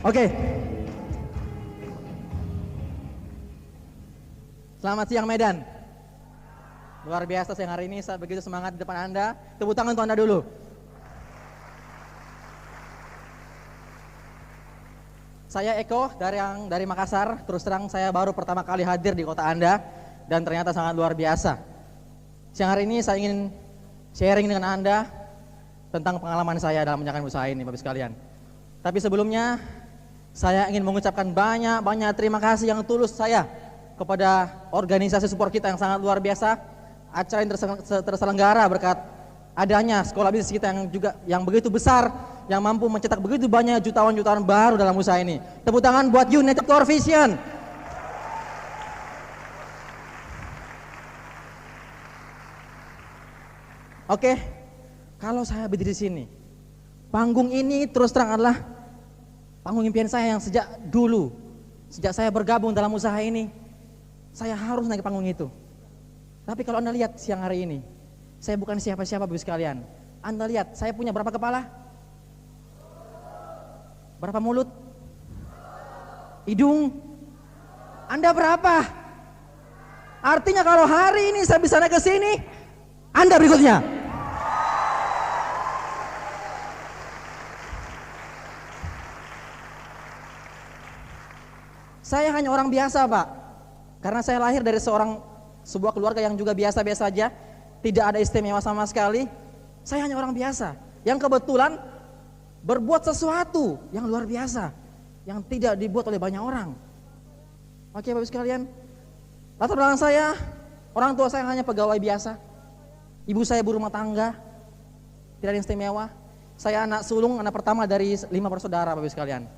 Oke. Selamat siang Medan. Luar biasa siang hari ini, saya begitu semangat di depan Anda. Tepuk tangan untuk Anda dulu. Saya Eko dari Makassar. Terus terang saya baru pertama kali hadir di kota Anda dan ternyata sangat luar biasa. Siang hari ini saya ingin sharing dengan Anda tentang pengalaman saya dalam menjalankan usaha ini, Bapak sekalian. Tapi sebelumnya saya ingin mengucapkan banyak terima kasih yang tulus saya kepada organisasi support kita yang sangat luar biasa. Acara yang terselenggara berkat adanya sekolah bisnis kita yang begitu besar, yang mampu mencetak begitu banyak jutawan baru dalam usaha ini. Tepuk tangan buat United Core Vision. Oke, kalau saya berdiri di sini, panggung ini terus terang adalah panggung impian saya yang sejak dulu, sejak saya bergabung dalam usaha ini, saya harus naik panggung itu. Tapi kalau Anda lihat siang hari ini, saya bukan siapa-siapa Bapak sekalian. Anda lihat, saya punya berapa kepala? Berapa mulut? Hidung? Anda berapa? Artinya kalau hari ini saya bisa naik ke sini, Anda berikutnya. Saya hanya orang biasa, Pak. Karena saya lahir dari sebuah keluarga yang juga biasa-biasa saja, tidak ada istimewa sama sekali. Saya hanya orang biasa yang kebetulan berbuat sesuatu yang luar biasa, yang tidak dibuat oleh banyak orang. Oke Bapak sekalian, latar belakang saya, orang tua saya hanya pegawai biasa. Ibu saya ibu rumah tangga, tidak ada yang istimewa. Saya anak sulung, anak pertama dari 5 bersaudara Bapak sekalian.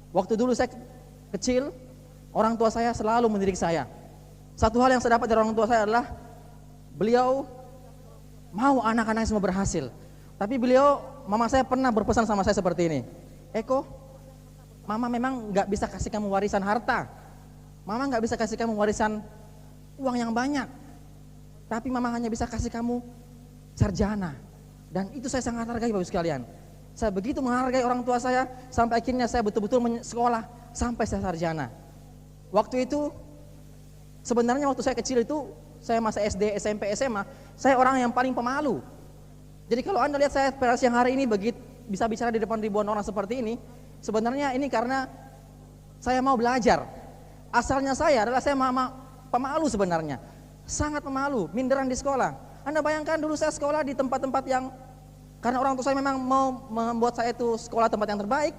Waktu dulu saya kecil, orang tua saya selalu mendidik saya. Satu hal yang saya dapat dari orang tua saya adalah beliau mau anak-anaknya semua berhasil. Tapi mama saya pernah berpesan sama saya seperti ini. Eko, mama memang nggak bisa kasih kamu warisan harta. Mama nggak bisa kasih kamu warisan uang yang banyak. Tapi mama hanya bisa kasih kamu sarjana. Dan itu saya sangat hargai Bapak sekalian. Saya begitu menghargai orang tua saya sampai akhirnya saya betul-betul sekolah sampai saya sarjana. Waktu itu sebenarnya waktu saya kecil itu saya masa SD, SMP, SMA, saya orang yang paling pemalu. Jadi kalau Anda lihat saya pada siang hari ini begitu bisa bicara di depan ribuan orang seperti ini, sebenarnya ini karena saya mau belajar. Asalnya saya adalah saya pemalu sebenarnya. Sangat pemalu, minderan di sekolah. Anda bayangkan dulu saya sekolah di tempat-tempat yang karena orang tua saya memang mau membuat saya itu sekolah tempat yang terbaik,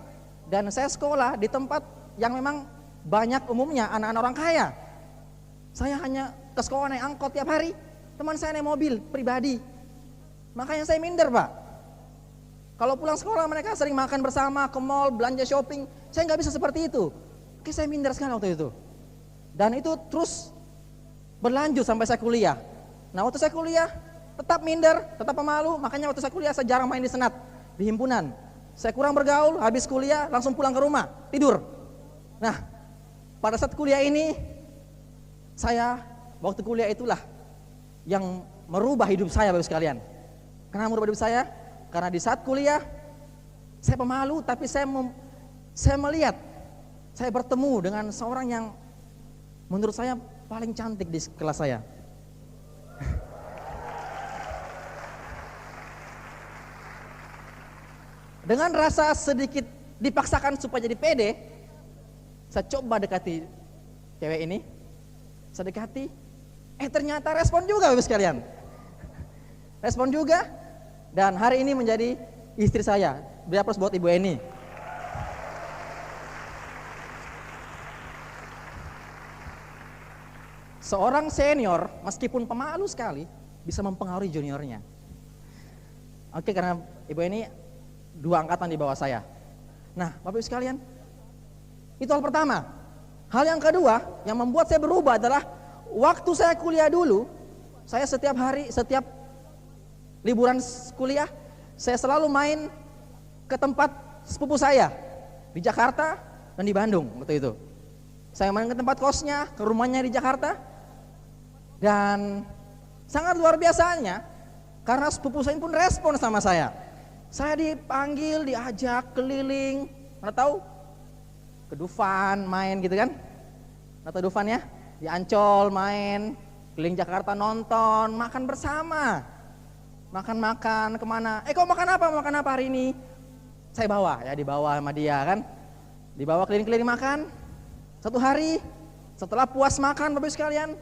dan saya sekolah di tempat yang memang banyak umumnya anak-anak orang kaya. Saya hanya ke sekolah naik angkot tiap hari, teman saya naik mobil pribadi. Makanya saya minder Pak. Kalau pulang sekolah mereka sering makan bersama, ke mall, belanja shopping. Saya nggak bisa seperti itu. Oke, saya minder sekali waktu itu. Dan itu terus berlanjut sampai saya kuliah. Nah waktu saya kuliah tetap minder, tetap pemalu. Makanya waktu saya kuliah saya jarang main di senat, di himpunan. Saya kurang bergaul, habis kuliah langsung pulang ke rumah, tidur. Nah pada saat kuliah ini, waktu kuliah itulah yang merubah hidup saya Bapak sekalian. Kenapa merubah hidup saya? Karena di saat kuliah, saya pemalu tapi saya melihat, saya bertemu dengan seorang yang menurut saya paling cantik di kelas saya. Dengan rasa sedikit dipaksakan supaya jadi pede, saya coba dekati cewek ini. Saya dekati, ternyata respon juga Bapak sekalian. Respon juga, dan hari ini menjadi istri saya. Beri aplaus buat Ibu Eni. Seorang senior meskipun pemalu sekali bisa mempengaruhi juniornya. Oke, karena Ibu Eni 2 angkatan di bawah saya. Nah Bapak Ibu sekalian, itu hal pertama. Hal yang kedua yang membuat saya berubah adalah waktu saya kuliah dulu, saya setiap hari, setiap liburan kuliah, saya selalu main ke tempat sepupu saya di Jakarta dan di Bandung waktu itu. Saya main ke tempat kosnya, ke rumahnya di Jakarta, dan sangat luar biasanya karena sepupu saya pun respon sama saya. Saya dipanggil, diajak keliling, mana tahu ke Dufan main gitu kan. Atau Dufan ya, di Ancol main, keliling Jakarta nonton, makan bersama. Makan-makan kemana? Kau makan apa? Makan apa hari ini? Saya bawa, ya dibawa sama dia kan. Dibawa keliling-keliling makan. Satu hari, setelah puas makan Bapak sekalian,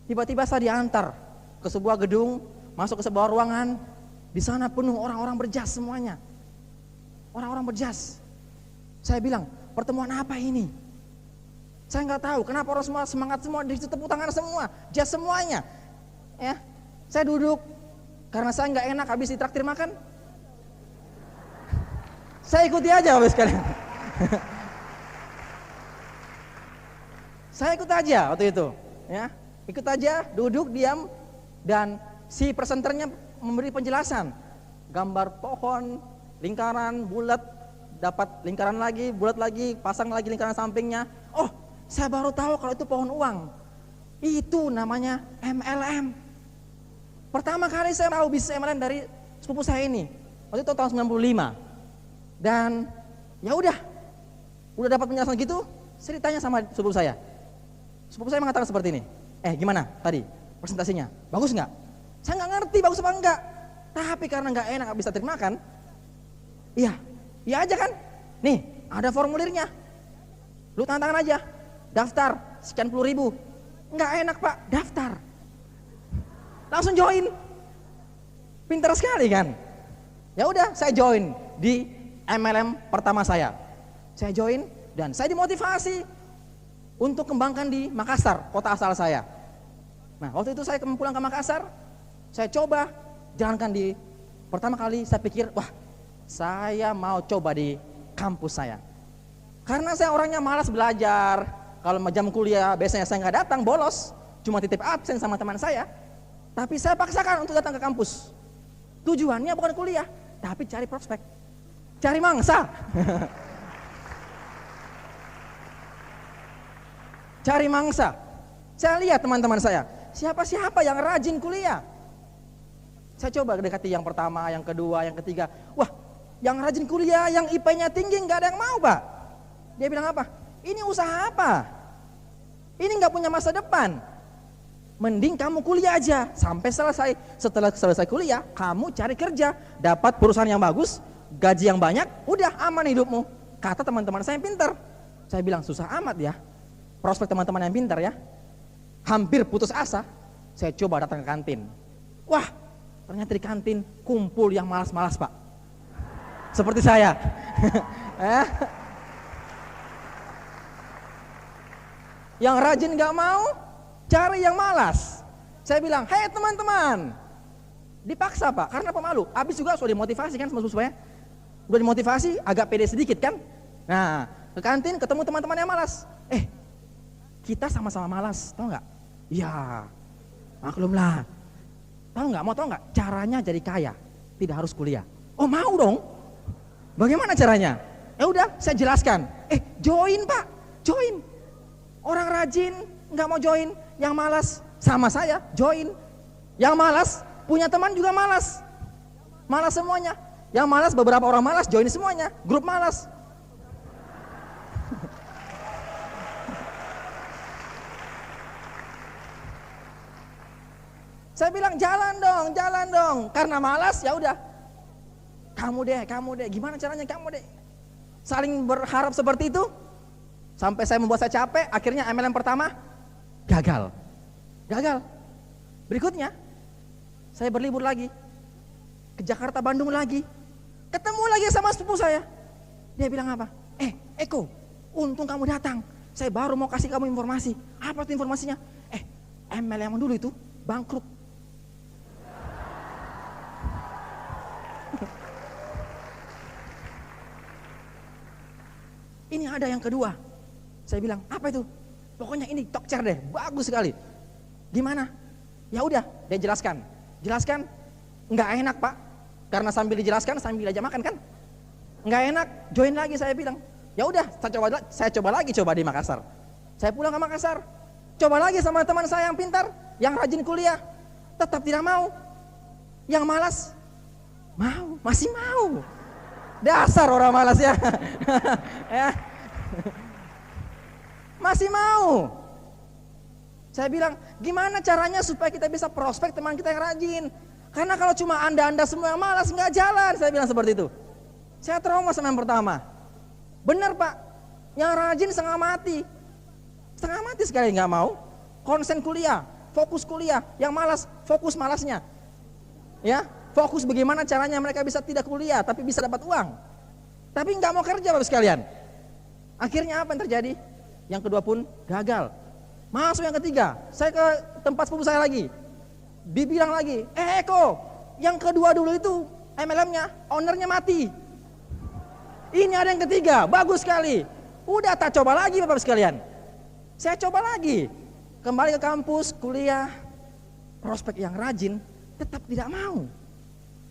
tiba-tiba saya diantar ke sebuah gedung, masuk ke sebuah ruangan. Di sana penuh orang-orang berjas semuanya. Orang-orang berjas. Saya bilang, pertemuan apa ini? Saya nggak tahu kenapa orang semua semangat semua, di tepuk tangan semua, jas semuanya. Ya, saya duduk karena saya nggak enak habis ditraktir makan. Saya ikuti aja Bapak sekalian. Saya ikut aja waktu itu, ya, ikut aja, duduk diam, dan si presenternya memberi penjelasan, gambar pohon, lingkaran, bulat, dapat lingkaran lagi, bulat lagi, pasang lagi lingkaran sampingnya. Oh, saya baru tahu kalau itu pohon uang. Itu namanya MLM. Pertama kali saya tahu bisnis MLM dari sepupu saya ini. Waktu itu tahun 95. Dan ya udah dapat penjelasan gitu, saya ditanya sama sepupu saya. Sepupu saya mengatakan seperti ini. Gimana tadi presentasinya? Bagus nggak? Saya nggak ngerti bagus apa enggak. Tapi karena nggak enak nggak bisa terima makan. Iya aja kan. Nih ada formulirnya. Lu tanda tangan aja. Daftar sekian puluh ribu. Nggak enak Pak, daftar. Langsung join. Pintar sekali kan. Ya udah saya join di MLM pertama saya. Saya join dan saya dimotivasi untuk kembangkan di Makassar, kota asal saya. Nah waktu itu saya pulang ke Makassar, saya coba jalankan di pertama kali. Saya pikir, wah saya mau coba di kampus saya. Karena saya orangnya malas belajar. Kalau jam kuliah biasanya saya nggak datang, bolos, cuma titip absen sama teman saya. Tapi saya paksakan untuk datang ke kampus. Tujuannya bukan kuliah, tapi cari prospek, cari mangsa. Cari mangsa. Saya lihat teman-teman saya, siapa-siapa yang rajin kuliah. Saya coba dekati yang pertama, yang kedua, yang ketiga. Wah, yang rajin kuliah, yang IP-nya tinggi nggak ada yang mau Pak. Dia bilang apa? Ini usaha apa? Ini nggak punya masa depan. Mending kamu kuliah aja sampai selesai. Setelah selesai kuliah, kamu cari kerja, dapat perusahaan yang bagus, gaji yang banyak, udah aman hidupmu. Kata teman-teman saya yang pintar. Saya bilang susah amat ya. Prospek teman-teman yang pintar ya. Hampir putus asa, saya coba datang ke kantin. Wah, ternyata di kantin kumpul yang malas-malas Pak. Seperti saya. Yang rajin gak mau, cari yang malas. Saya bilang, hei teman-teman, dipaksa Pak, karena pemalu. Habis juga sudah dimotivasi kan sama saya. Udah dimotivasi, agak pede sedikit kan. Nah, ke kantin ketemu teman-teman yang malas. Kita sama-sama malas, tau nggak? Ya, maklum lah. Tahu nggak? Caranya jadi kaya, tidak harus kuliah. Oh mau dong? Bagaimana caranya? Ya udah, saya jelaskan. Join Pak, join. Orang rajin nggak mau join, yang malas sama saya join. Yang malas punya teman juga malas semuanya. Yang malas beberapa orang malas join semuanya, grup malas. Saya bilang jalan dong, karena malas ya udah. Kamu deh, gimana caranya kamu deh? Saling berharap seperti itu, sampai saya membuat saya capek. Akhirnya MLM pertama gagal. Berikutnya, saya berlibur lagi ke Jakarta, Bandung lagi, ketemu lagi sama sepupu saya. Dia bilang apa? Eko, untung kamu datang. Saya baru mau kasih kamu informasi. Apa itu informasinya? MLM dulu itu bangkrut. Ini ada yang kedua. Saya bilang, apa itu? Pokoknya ini talk chair deh, bagus sekali. Gimana? Ya udah, dia jelaskan, nggak enak Pak, karena sambil dijelaskan sambil aja makan kan, nggak enak. Join lagi, saya bilang. Ya udah, saya coba lagi di Makassar. Saya pulang ke Makassar, coba lagi sama teman saya yang pintar, yang rajin kuliah, tetap tidak mau. Yang malas, masih mau. Dasar orang malas ya. Masih mau. Saya bilang, gimana caranya supaya kita bisa prospek teman kita yang rajin? Karena kalau cuma anda semua yang malas, nggak jalan. Saya bilang seperti itu. Saya trauma sama yang pertama. Benar Pak, yang rajin setengah mati. Setengah mati sekali nggak mau. Konsen kuliah, fokus kuliah. Yang malas, fokus malasnya. Ya, fokus bagaimana caranya mereka bisa tidak kuliah, tapi bisa dapat uang. Tapi nggak mau kerja Bapak sekalian. Akhirnya apa yang terjadi? Yang kedua pun gagal. Masuk yang ketiga, saya ke tempat sepupu saya lagi. Dibilang lagi, Eko, yang kedua dulu itu MLM-nya, ownernya mati. Ini ada yang ketiga, bagus sekali. Udah tak coba lagi Bapak sekalian. Saya coba lagi. Kembali ke kampus, kuliah. Prospek yang rajin tetap tidak mau.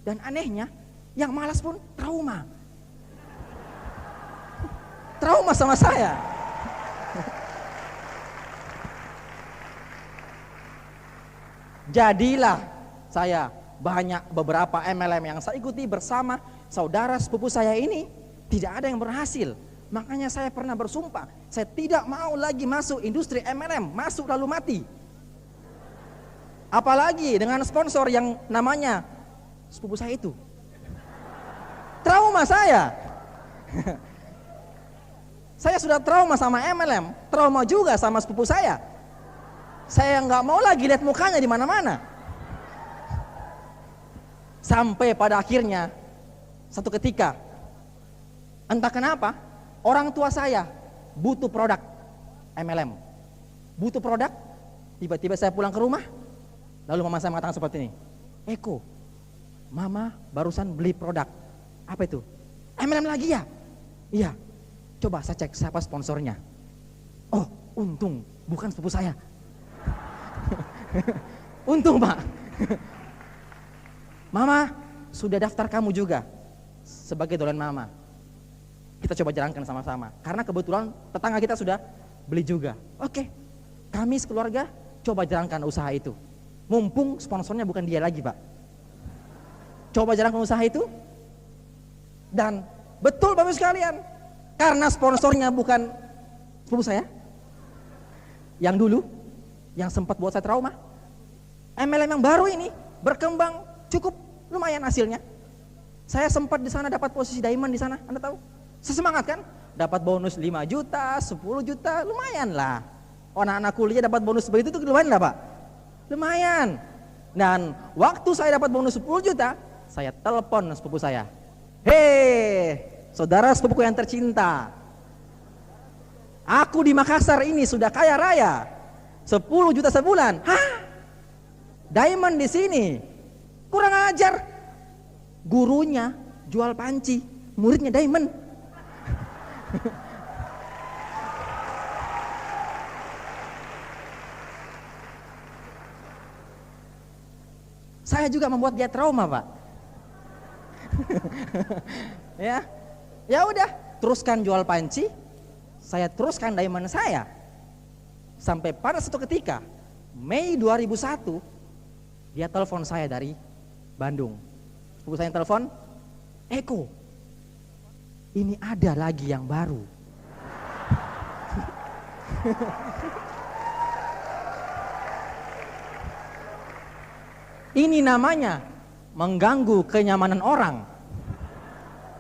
Dan anehnya, yang malas pun trauma. Trauma sama saya. Jadilah saya banyak beberapa MLM yang saya ikuti bersama saudara sepupu saya ini tidak ada yang berhasil. Makanya saya pernah bersumpah, saya tidak mau lagi masuk industri MLM, masuk lalu mati. Apalagi dengan sponsor yang namanya sepupu saya itu. Trauma saya. Saya sudah trauma sama MLM, trauma juga sama sepupu saya. Saya nggak mau lagi lihat mukanya di mana-mana. Sampai pada akhirnya satu ketika, entah kenapa, orang tua saya butuh produk MLM. Butuh produk, tiba-tiba saya pulang ke rumah, lalu mama saya mengatakan seperti ini, Eko, mama barusan beli produk. Apa itu? MLM lagi ya? Iya. Coba saya cek siapa sponsornya. Oh, untung bukan sepupu saya. Untung Pak. Mama, sudah daftar kamu juga sebagai dolan mama. Kita coba jalankan sama-sama. Karena kebetulan tetangga kita sudah beli juga. Oke, kami sekeluarga coba jalankan usaha itu. Mumpung sponsornya bukan dia lagi Pak. Coba jalankan usaha itu. Dan betul Bapak sekalian, karena sponsornya bukan sepupu saya, yang dulu, yang sempat buat saya trauma, MLM yang baru ini berkembang cukup lumayan hasilnya. Saya sempat di sana dapat posisi diamond di sana, Anda tahu? Sesemangat kan? Dapat bonus 5 juta, 10 juta, lumayan lah. Anak-anak kuliah dapat bonus begitu tuh lumayan lah Pak. Lumayan. Dan waktu saya dapat bonus 10 juta, saya telepon sepupu saya. Hei, saudara sepupuku yang tercinta, aku di Makassar ini sudah kaya raya, 10 juta sebulan. Hah? Diamond di sini? Kurang ajar. Gurunya jual panci, muridnya diamond. Saya juga membuat dia trauma, Pak. Ya udah, teruskan jual panci, saya teruskan diamond saya. Sampai pada satu ketika, Mei 2001, dia telepon saya dari Bandung. Sepupu saya telepon, Eko, ini ada lagi yang baru. Ini namanya mengganggu kenyamanan orang.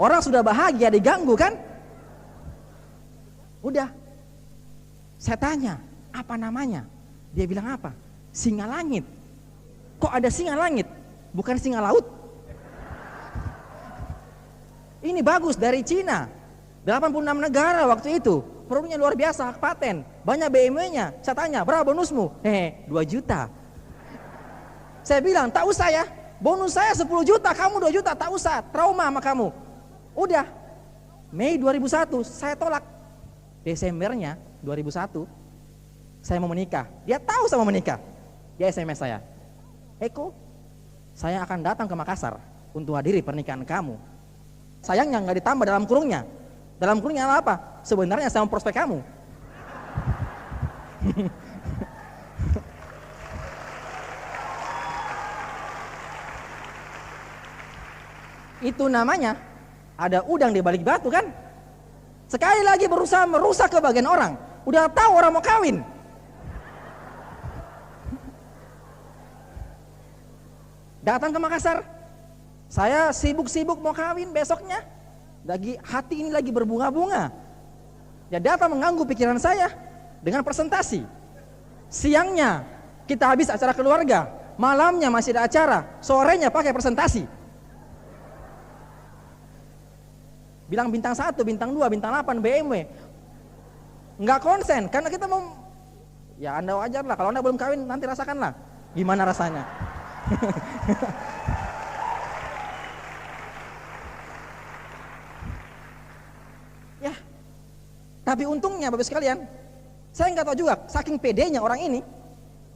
Orang sudah bahagia diganggu kan? Udah, saya tanya, apa namanya? Dia bilang apa? Singa langit. Kok ada singa langit? Bukan singa laut? Ini bagus dari Cina. 86 negara waktu itu. Produknya luar biasa, hak paten. Banyak BMW-nya. Saya tanya, berapa bonusmu? 2 juta. Saya bilang, tak usah ya. Bonus saya 10 juta, kamu 2 juta, tak usah. Trauma sama kamu. Udah. Mei 2001, saya tolak. Desembernya 2001, saya mau menikah. Dia tahu saya mau menikah. Dia SMS saya, Eko, saya akan datang ke Makassar untuk hadiri pernikahan kamu. Sayangnya nggak ditambah dalam kurungnya. Dalam kurungnya apa? Sebenarnya saya mau prospek kamu. Itu namanya ada udang di balik batu kan? Sekali lagi berusaha merusak kebahagiaan orang. Udah tahu orang mau kawin. Datang ke Makassar, saya sibuk-sibuk mau kawin besoknya, hati ini lagi berbunga-bunga. Ya datang mengganggu pikiran saya dengan presentasi. Siangnya kita habis acara keluarga, malamnya masih ada acara, sorenya pakai presentasi. Bilang bintang 1, bintang 2, bintang 8, BMW. Nggak konsen, karena kita mau, ya Anda wajar lah, kalau Anda belum kawin nanti rasakanlah gimana rasanya. Ya, tapi untungnya Bapak sekalian, saya nggak tahu juga, saking pedenya orang ini,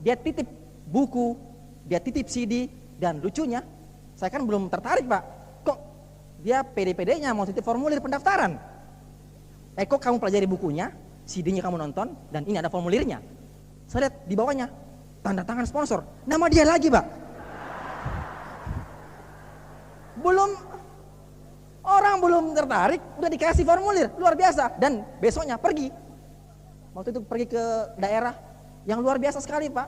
dia titip buku, dia titip CD, dan lucunya, saya kan belum tertarik Pak, kok dia pede-pedenya mau titip formulir pendaftaran. Kok kamu pelajari bukunya, CD-nya kamu nonton, dan ini ada formulirnya. Saya lihat di bawahnya, tanda tangan sponsor, nama dia lagi Pak. Orang belum tertarik, udah dikasih formulir, luar biasa. Dan besoknya pergi. Waktu itu pergi ke daerah yang luar biasa sekali Pak.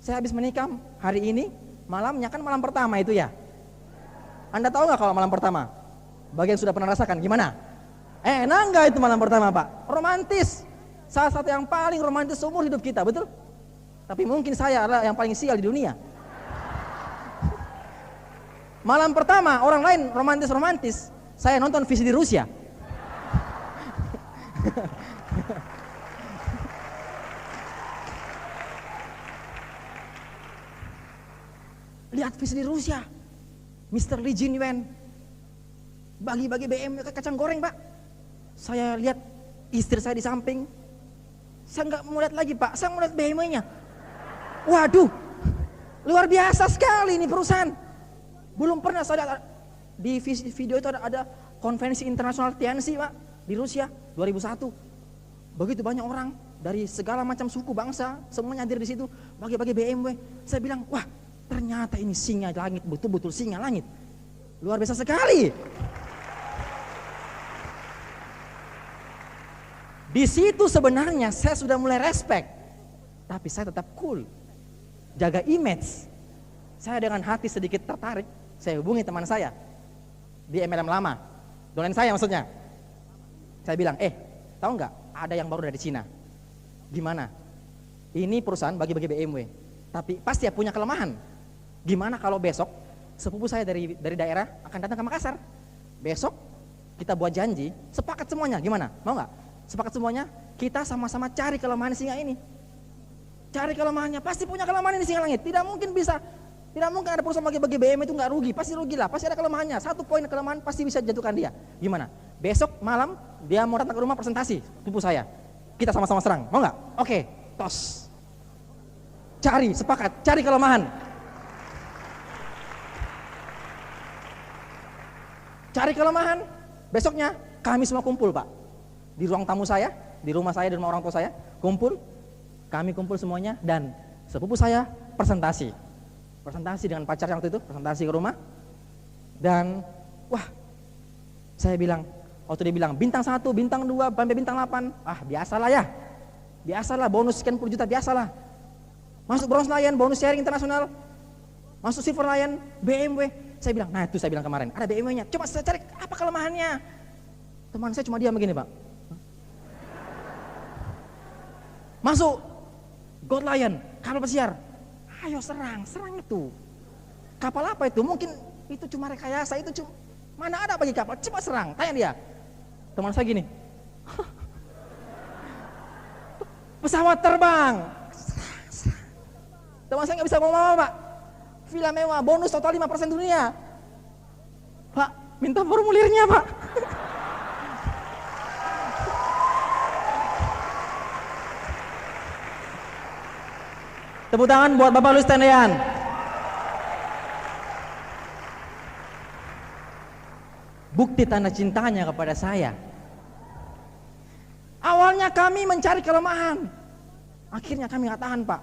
Saya habis menikam hari ini, malamnya kan malam pertama itu ya. Anda tahu nggak kalau malam pertama? Bagian sudah pernah rasakan gimana? Enak nggak itu malam pertama Pak? Romantis. Salah satu yang paling romantis seumur hidup kita, betul? Tapi mungkin saya adalah yang paling sial di dunia. Malam pertama orang lain romantis-romantis, saya nonton visi di Rusia. Lihat visi di Rusia, Mr. Lee Jin Yuan bagi-bagi BMW kacang goreng Pak. Saya lihat istri saya di samping, saya nggak mau lihat lagi Pak, saya mau lihat BMW-nya. Waduh, luar biasa sekali ini perusahaan. Belum pernah saya lihat di video itu ada konvensi internasional TNC Pak di Rusia 2001. Begitu banyak orang dari segala macam suku bangsa semuanya hadir di situ bagi-bagi BMW. Saya bilang, wah ternyata ini singa langit, betul-betul singa langit. Luar biasa sekali. Di situ sebenarnya saya sudah mulai respect, tapi saya tetap cool, jaga image. Saya dengan hati sedikit tertarik, saya hubungi teman saya di MLM lama, domain saya maksudnya. Saya bilang, tahu nggak ada yang baru dari Cina? Gimana? Ini perusahaan bagi-bagi BMW, tapi pasti ya punya kelemahan. Gimana kalau besok sepupu saya dari daerah akan datang ke Makassar? Besok kita buat janji, sepakat semuanya, gimana? Mau nggak? Sepakat semuanya, kita sama-sama cari kelemahan singa ini. Cari kelemahannya, pasti punya kelemahan ini singa langit. Tidak mungkin ada perusahaan bagi-bagi BMW itu nggak rugi, pasti rugi lah, pasti ada kelemahannya. Satu poin kelemahan pasti bisa jatuhkan dia. Gimana? Besok malam dia mau datang ke rumah presentasi, sepupu saya. Kita sama-sama serang, mau nggak? Oke, tos. Cari, sepakat, cari kelemahan. Cari kelemahan, besoknya kami semua kumpul Pak. Di ruang tamu saya, di rumah saya, di rumah orang tua saya, kumpul. Kami kumpul semuanya dan sepupu saya presentasi dengan pacarnya waktu itu, presentasi ke rumah. Dan wah, saya bilang, waktu dia bilang bintang 1, bintang 2, sampai bintang 8, biasalah ya, biasalah bonus sekian puluh juta, biasalah. Masuk Bronze Lion, bonus sharing internasional, masuk Silver Lion, BMW. Saya bilang, nah itu saya bilang kemarin, ada BMW-nya, coba saya cari apa kelemahannya. Teman saya cuma diam begini Pak. Masuk Gold Lion, kapal pesiar. Ayo serang itu. Kapal apa itu? Mungkin itu cuma rekayasa, itu cuma mana ada bagi kapal, coba serang, tanya dia. Teman saya gini, pesawat terbang. Teman saya nggak bisa ngomong apa Pak. Villa mewah, bonus total 5% dunia. Pak, minta formulirnya Pak. Tepuk tangan buat Bapak Luis Tendean. Bukti tanda cintanya kepada saya. Awalnya kami mencari kelemahan, akhirnya kami nggak tahan Pak.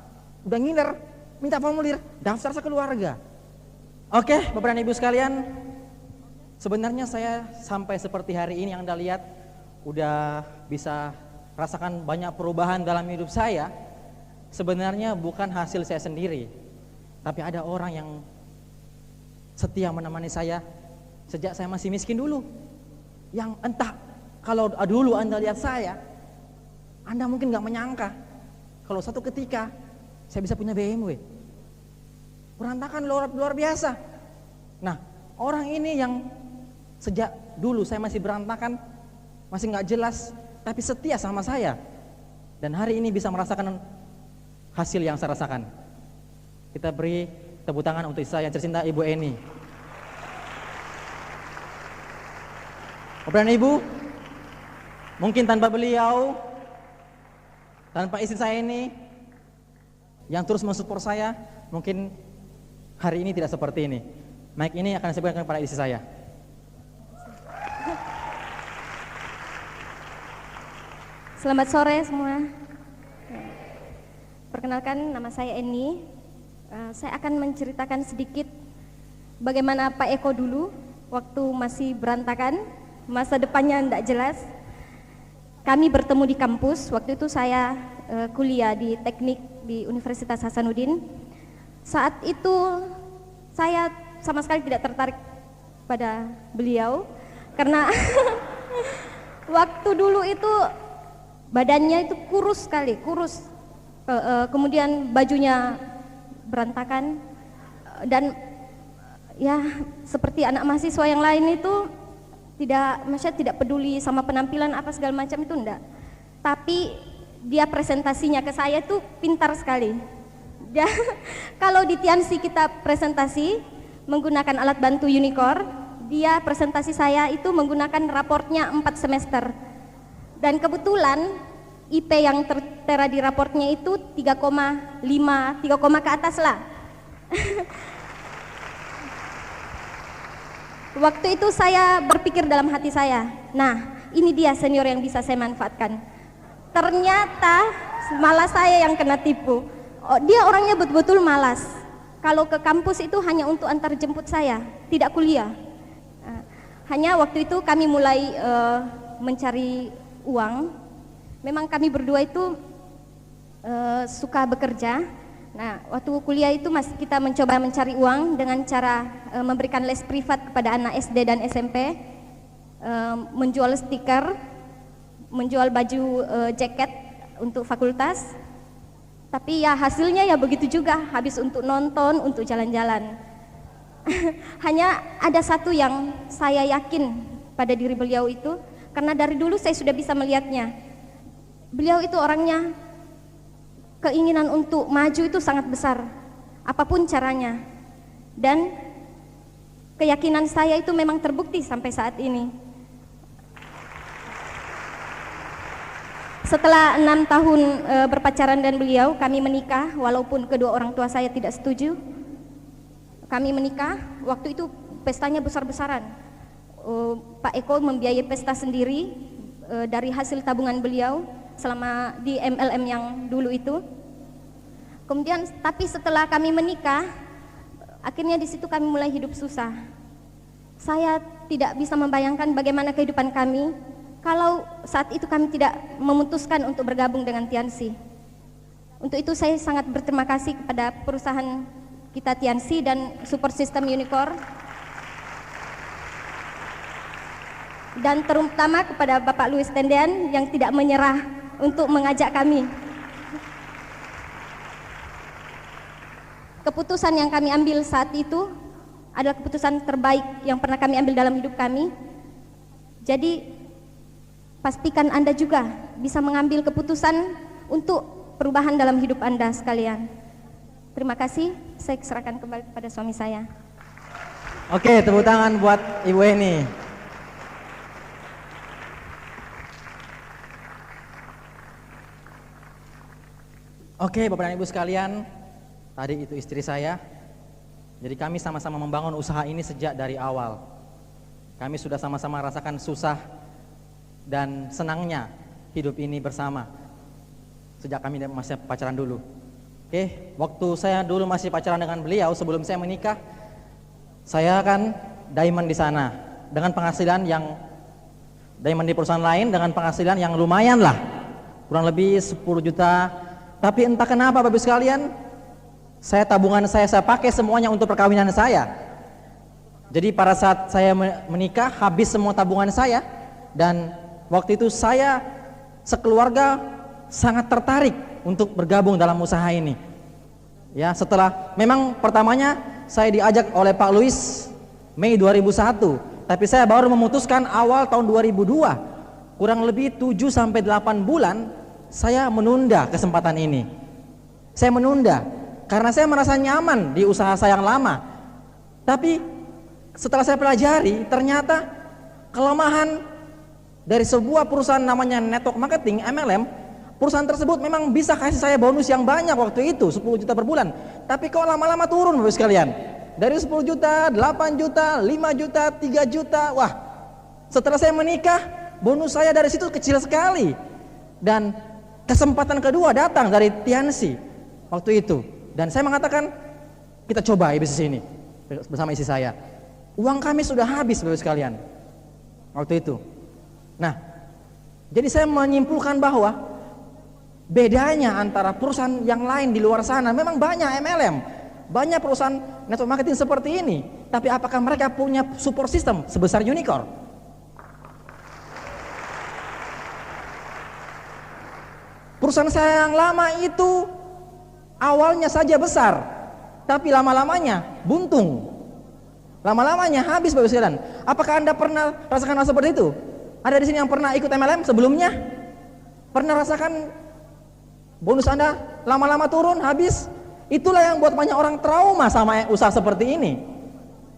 Udah ngiler, minta formulir, daftar sekeluarga. Oke, Bapak dan Ibu sekalian, sebenarnya saya sampai seperti hari ini yang Anda lihat, udah bisa rasakan banyak perubahan dalam hidup saya, sebenarnya bukan hasil saya sendiri, tapi ada orang yang setia menemani saya sejak saya masih miskin dulu. Yang entah, kalau dulu Anda lihat saya, Anda mungkin gak menyangka kalau satu ketika saya bisa punya BMW. Berantakan luar biasa. Nah, orang ini yang sejak dulu saya masih berantakan, masih gak jelas, tapi setia sama saya, dan hari ini bisa merasakan hasil yang saya rasakan. Kita beri tepuk tangan untuk saya yang tercinta, Ibu Eni. Bapak dan Ibu, mungkin tanpa beliau, tanpa istri saya ini yang terus mensupport saya, mungkin hari ini tidak seperti ini. Mic ini akan saya berikan kepada istri saya. Selamat sore semua. Perkenalkan, nama saya Eni. Saya akan menceritakan sedikit bagaimana Pak Eko dulu waktu masih berantakan, masa depannya tidak jelas. Kami bertemu di kampus. Waktu itu saya kuliah di teknik di Universitas Hasanuddin. Saat itu saya sama sekali tidak tertarik pada beliau karena waktu dulu itu badannya itu kurus sekali, kurus. Kemudian bajunya berantakan dan ya seperti anak mahasiswa yang lain itu tidak peduli sama penampilan apa segala macam itu enggak. Tapi dia presentasinya ke saya itu pintar sekali. Dia kalau di Tiansi kita presentasi menggunakan alat bantu Unicor, dia presentasi saya itu menggunakan raportnya 4 semester. Dan kebetulan IP yang tertera di raportnya itu 3,5, 3, ke atas lah. Waktu itu saya berpikir dalam hati saya, nah ini dia senior yang bisa saya manfaatkan. Ternyata malah saya yang kena tipu. Dia orangnya betul-betul malas. Kalau ke kampus itu hanya untuk antar jemput saya, tidak kuliah. Hanya waktu itu kami mulai mencari uang. Memang kami berdua itu suka bekerja. Nah, waktu kuliah itu kita mencoba mencari uang dengan cara memberikan les privat kepada anak SD dan SMP, menjual stiker, menjual baju jaket untuk fakultas. Tapi ya hasilnya ya begitu juga, habis untuk nonton, untuk jalan-jalan. Hanya ada satu yang saya yakin pada diri beliau itu, karena dari dulu saya sudah bisa melihatnya. Beliau itu orangnya keinginan untuk maju itu sangat besar, apapun caranya. Dan keyakinan saya itu memang terbukti sampai saat ini. Setelah 6 tahun berpacaran dan beliau, kami menikah walaupun kedua orang tua saya tidak setuju. Kami menikah, waktu itu pestanya besar-besaran. Pak Eko membiayai pesta sendiri dari hasil tabungan beliau selama di MLM yang dulu itu. Kemudian tapi setelah kami menikah, akhirnya di situ kami mulai hidup susah. Saya tidak bisa membayangkan bagaimana kehidupan kami kalau saat itu kami tidak memutuskan untuk bergabung dengan Tiansi. Untuk itu saya sangat berterima kasih kepada perusahaan kita Tiansi dan support system Unicor, dan terutama kepada Bapak Louis Tendean yang tidak menyerah untuk mengajak kami. Keputusan yang kami ambil saat itu adalah keputusan terbaik yang pernah kami ambil dalam hidup kami. Jadi pastikan Anda juga bisa mengambil keputusan untuk perubahan dalam hidup Anda sekalian. Terima kasih, saya serahkan kembali kepada suami saya. Oke, tepuk tangan buat Ibu Eni. Oke, Bapak dan Ibu sekalian, tadi itu istri saya. Jadi kami sama-sama membangun usaha ini sejak dari awal. Kami sudah sama-sama rasakan susah dan senangnya hidup ini bersama sejak kami masih pacaran dulu. Oke, waktu saya dulu masih pacaran dengan beliau sebelum saya menikah, saya kan diamond di sana dengan penghasilan yang diamond di perusahaan lain dengan penghasilan yang lumayan lah, kurang lebih 10 juta. Tapi entah kenapa Bapak sekalian, tabungan saya pakai semuanya untuk perkawinan saya. Jadi pada saat saya menikah habis semua tabungan saya, dan waktu itu saya sekeluarga sangat tertarik untuk bergabung dalam usaha ini. Ya, setelah memang pertamanya saya diajak oleh Pak Luis Mei 2001, tapi saya baru memutuskan awal tahun 2002. Kurang lebih 7 sampai 8 bulan saya menunda kesempatan ini. Saya menunda karena saya merasa nyaman di usaha saya yang lama. Tapi setelah saya pelajari, ternyata kelemahan dari sebuah perusahaan namanya network marketing MLM, perusahaan tersebut memang bisa kasih saya bonus yang banyak waktu itu, 10 juta per bulan. Tapi kok lama-lama turun Bapak sekalian, dari 10 juta, 8 juta, 5 juta, 3 juta. Wah, setelah saya menikah, bonus saya dari situ kecil sekali. Dan kesempatan kedua datang dari Tiansi waktu itu, dan saya mengatakan kita coba bisnis ini bersama istri saya. Uang kami sudah habis Bapak sekalian waktu itu. Nah, jadi saya menyimpulkan bahwa bedanya antara perusahaan yang lain di luar sana, memang banyak MLM, banyak perusahaan network marketing seperti ini, tapi apakah mereka punya support system sebesar Unicorn? Perusahaan saya yang lama itu awalnya saja besar, tapi lama-lamanya buntung, lama-lamanya habis Bapak sekalian. Apakah Anda pernah rasakan hal seperti itu? Ada di sini yang pernah ikut MLM sebelumnya? Pernah rasakan bonus Anda lama-lama turun, habis? Itulah yang buat banyak orang trauma sama usaha seperti ini.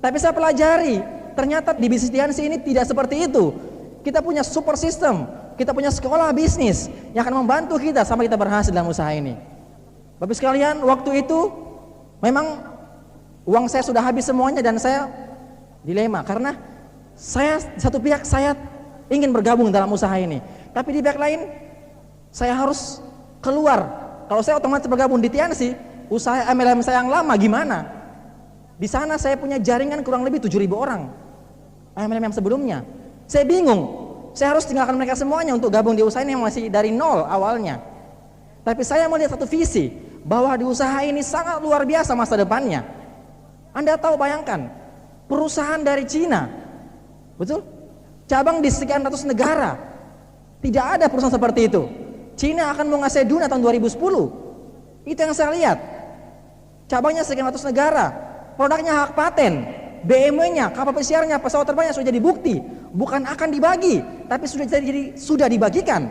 Tapi saya pelajari, ternyata di bisnis Tiansi ini tidak seperti itu. Kita punya support system, kita punya sekolah bisnis yang akan membantu kita sampai kita berhasil dalam usaha ini. Bapak sekalian, waktu itu memang uang saya sudah habis semuanya dan saya dilema karena saya satu pihak saya ingin bergabung dalam usaha ini, tapi di pihak lain saya harus keluar. Kalau saya otomatis bergabung di Tiansi, usaha MLM saya yang lama gimana? Di sana saya punya jaringan kurang lebih 7.000 orang MLM yang sebelumnya. Saya bingung, saya harus tinggalkan mereka semuanya untuk gabung di usaha ini yang masih dari nol awalnya. Tapi saya melihat satu visi bahwa di usaha ini sangat luar biasa masa depannya. Anda tahu, bayangkan perusahaan dari Cina, betul? Cabang di sekian ratus negara. Tidak ada perusahaan seperti itu. Cina akan menguasai dunia tahun 2010. Itu yang saya lihat. Cabangnya sekian ratus negara. Produknya hak paten. BMW-nya, kapal pesiarnya, pesawat terbangnya sudah jadi bukti. Bukan akan dibagi, tapi sudah dibagikan.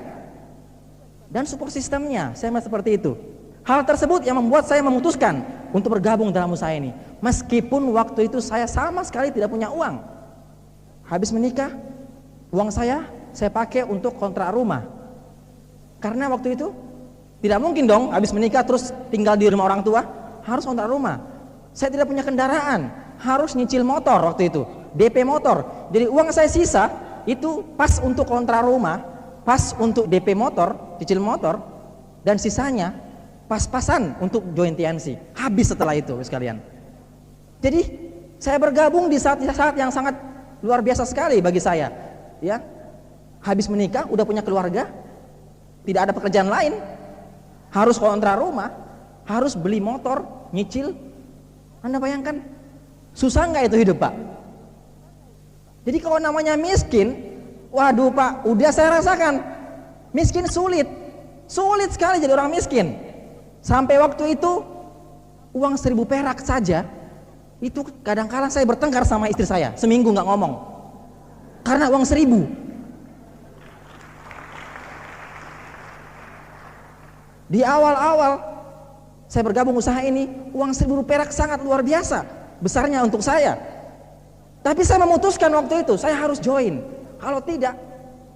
Dan support sistemnya, saya melihat seperti itu. Hal tersebut yang membuat saya memutuskan untuk bergabung dalam usaha ini. Meskipun waktu itu saya sama sekali tidak punya uang. Habis menikah, uang saya pakai untuk kontrak rumah. Karena waktu itu tidak mungkin dong habis menikah terus tinggal di rumah orang tua, harus kontrak rumah. Saya tidak punya kendaraan, harus nyicil motor waktu itu, DP motor. Jadi uang saya sisa itu pas untuk kontrak rumah, pas untuk DP motor, cicil motor, dan sisanya pas-pasan untuk join Tiansi. Habis setelah itu sekalian. Jadi saya bergabung di saat yang sangat luar biasa sekali bagi saya. Ya, habis menikah, udah punya keluarga, tidak ada pekerjaan lain, harus kontrak rumah, harus beli motor, nyicil. Anda bayangkan, susah nggak itu hidup Pak? Jadi kalau namanya miskin, waduh Pak, udah saya rasakan, miskin sulit sekali jadi orang miskin. Sampai waktu itu uang 1.000 perak saja, itu kadang-kadang saya bertengkar sama istri saya, seminggu nggak ngomong, karena uang 1.000. Di awal-awal saya bergabung usaha ini, uang 1.000 perak sangat luar biasa besarnya untuk saya. Tapi saya memutuskan waktu itu, saya harus join. Kalau tidak,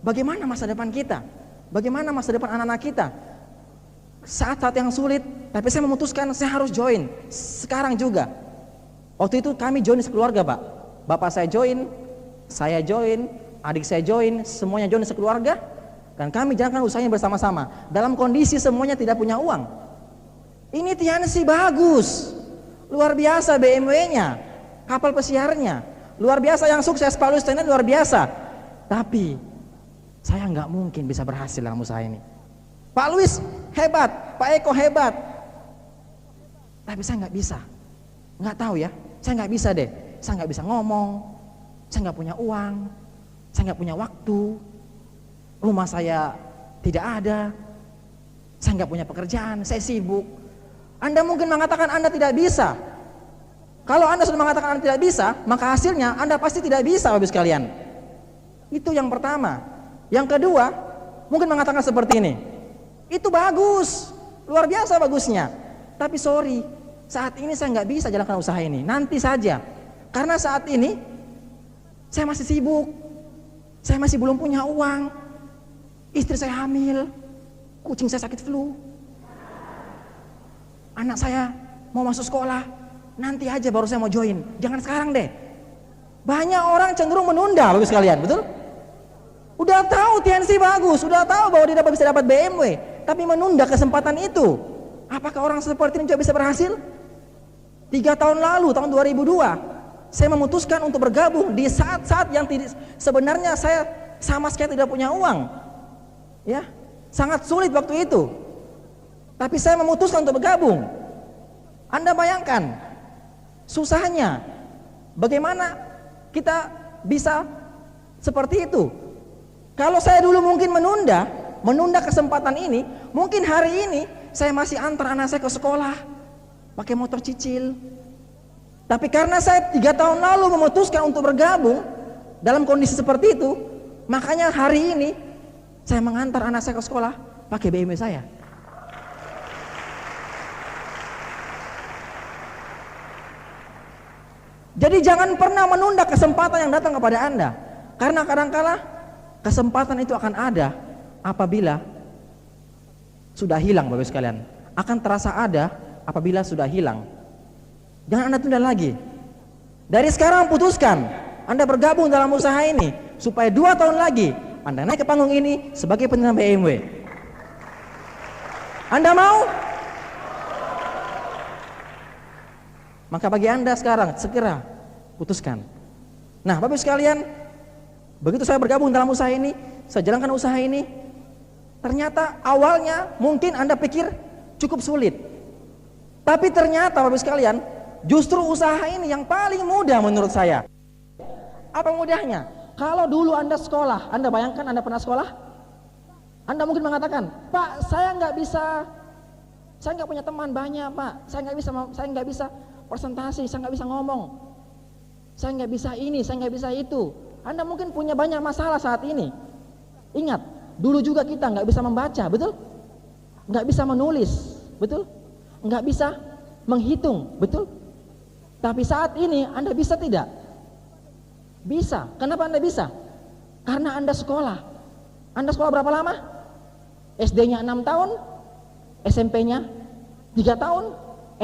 bagaimana masa depan kita? Bagaimana masa depan anak-anak kita? Saat-saat yang sulit, tapi saya memutuskan saya harus join. Sekarang juga. Waktu itu kami join sekeluarga Pak. Bapak saya join, adik saya join, semuanya join sekeluarga. Dan kami jalankan usahanya bersama-sama. Dalam kondisi semuanya tidak punya uang. Ini Tiansi bagus, luar biasa BMW-nya, kapal pesiarnya, luar biasa yang sukses, Pak Luis Tenan luar biasa. Tapi saya nggak mungkin bisa berhasil dalam usaha ini. Pak Luis hebat, Pak Eko hebat. Tapi saya nggak bisa. Nggak tahu ya, saya nggak bisa deh. Saya nggak bisa ngomong, saya nggak punya uang, saya nggak punya waktu, rumah saya tidak ada, saya nggak punya pekerjaan, saya sibuk. Anda mungkin mengatakan Anda tidak bisa. Kalau Anda sudah mengatakan Anda tidak bisa, maka hasilnya Anda pasti tidak bisa, Bapak sekalian. Itu yang pertama. Yang kedua, mungkin mengatakan seperti ini. Itu bagus, luar biasa bagusnya. Tapi sorry, saat ini saya nggak bisa jalankan usaha ini. Nanti saja, karena saat ini saya masih sibuk, saya masih belum punya uang, istri saya hamil, kucing saya sakit flu, anak saya mau masuk sekolah, nanti aja baru saya mau join. Jangan sekarang deh. Banyak orang cenderung menunda, bagus sekalian, betul? Udah tahu TNC bagus, udah tahu bahwa dia bisa dapat BMW, tapi menunda kesempatan itu. Apakah orang seperti ini juga bisa berhasil? 3 tahun lalu, tahun 2002, saya memutuskan untuk bergabung di saat-saat yang sebenarnya saya sama sekali tidak punya uang. Ya, sangat sulit waktu itu. Tapi saya memutuskan untuk bergabung. Anda bayangkan susahnya. Bagaimana kita bisa seperti itu? Kalau saya dulu mungkin menunda kesempatan ini, mungkin hari ini saya masih antar anak saya ke sekolah pakai motor cicil. Tapi karena saya 3 tahun lalu memutuskan untuk bergabung dalam kondisi seperti itu, makanya hari ini saya mengantar anak saya ke sekolah pakai BMW saya. Jadi jangan pernah menunda kesempatan yang datang kepada Anda, karena kadang-kala kesempatan itu akan ada apabila sudah hilang, Bapak sekalian. Akan terasa ada apabila sudah hilang. Jangan Anda tunda lagi. Dari sekarang putuskan Anda bergabung dalam usaha ini, supaya 2 tahun lagi Anda naik ke panggung ini sebagai penerima BMW. Anda mau? Maka bagi Anda sekarang segera putuskan. Nah, Bapak sekalian, begitu saya bergabung dalam usaha ini, saya jalankan usaha ini, ternyata awalnya mungkin Anda pikir cukup sulit. Tapi ternyata Bapak sekalian, justru usaha ini yang paling mudah menurut saya. Apa mudahnya? Kalau dulu Anda sekolah, Anda bayangkan Anda pernah sekolah? Anda mungkin mengatakan, Pak, saya nggak bisa, saya nggak punya teman banyak, Pak, saya nggak bisa presentasi, saya nggak bisa ngomong, saya nggak bisa ini, saya nggak bisa itu. Anda mungkin punya banyak masalah saat ini. Ingat, dulu juga kita nggak bisa membaca, betul? Nggak bisa menulis, betul? Nggak bisa menghitung, betul? Tapi saat ini Anda bisa tidak? Bisa. Kenapa Anda bisa? Karena Anda sekolah. Anda sekolah berapa lama? SD-nya 6 tahun, SMP-nya 3 tahun,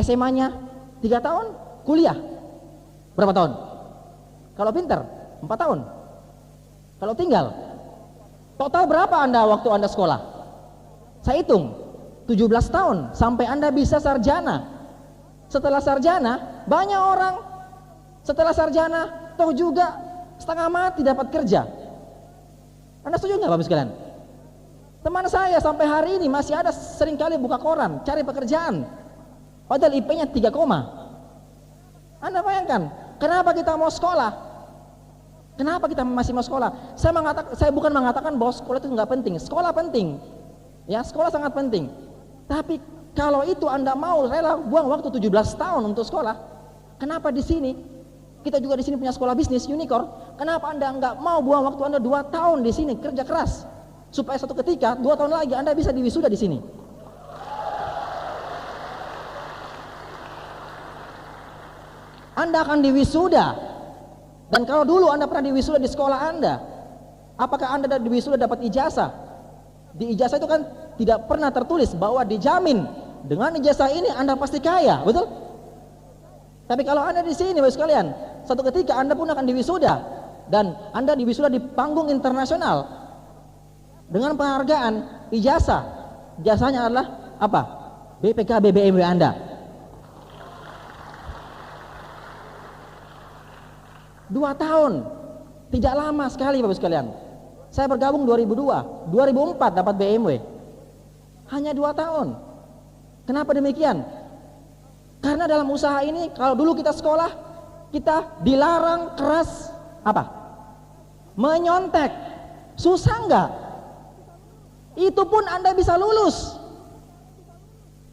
SMA-nya 3 tahun, kuliah berapa tahun? Kalau pintar 4 tahun. Kalau tinggal, total berapa Anda waktu Anda sekolah? Saya hitung 17 tahun sampai Anda bisa sarjana. Setelah sarjana, banyak orang setelah sarjana toh juga setengah mati dapat kerja. Anda setuju nggak Bapak sekalian? Teman saya sampai hari ini masih ada seringkali buka koran cari pekerjaan, padahal IP-nya 3 koma. Anda bayangkan, kenapa kita mau sekolah? Kenapa kita masih mau sekolah? Saya bukan mengatakan bahwa sekolah itu nggak penting. Sekolah penting, ya, sekolah sangat penting. Tapi kalau itu Anda mau rela buang waktu 17 tahun untuk sekolah, kenapa di sini kita juga di sini punya sekolah bisnis unicorn? Kenapa Anda nggak mau buang waktu Anda 2 tahun di sini kerja keras supaya suatu ketika 2 tahun lagi Anda bisa diwisuda di sini? Anda akan diwisuda. Dan kalau dulu Anda pernah diwisuda di sekolah Anda, apakah Anda diwisuda dapat ijazah? Di ijazah itu kan tidak pernah tertulis bahwa dijamin dengan ijazah ini Anda pasti kaya, betul? Tapi kalau Anda di sini Bapak sekalian, suatu ketika Anda pun akan diwisuda, dan Anda diwisuda di panggung internasional dengan penghargaan ijazah. Ijazahnya adalah apa? BPKB BMW Anda. 2 tahun, tidak lama sekali Bapak sekalian. Saya bergabung 2002, 2004 dapat BMW. Hanya 2 tahun. Kenapa demikian? Karena dalam usaha ini, kalau dulu kita sekolah, kita dilarang keras apa? Menyontek. Susah enggak? Itu pun Anda bisa lulus.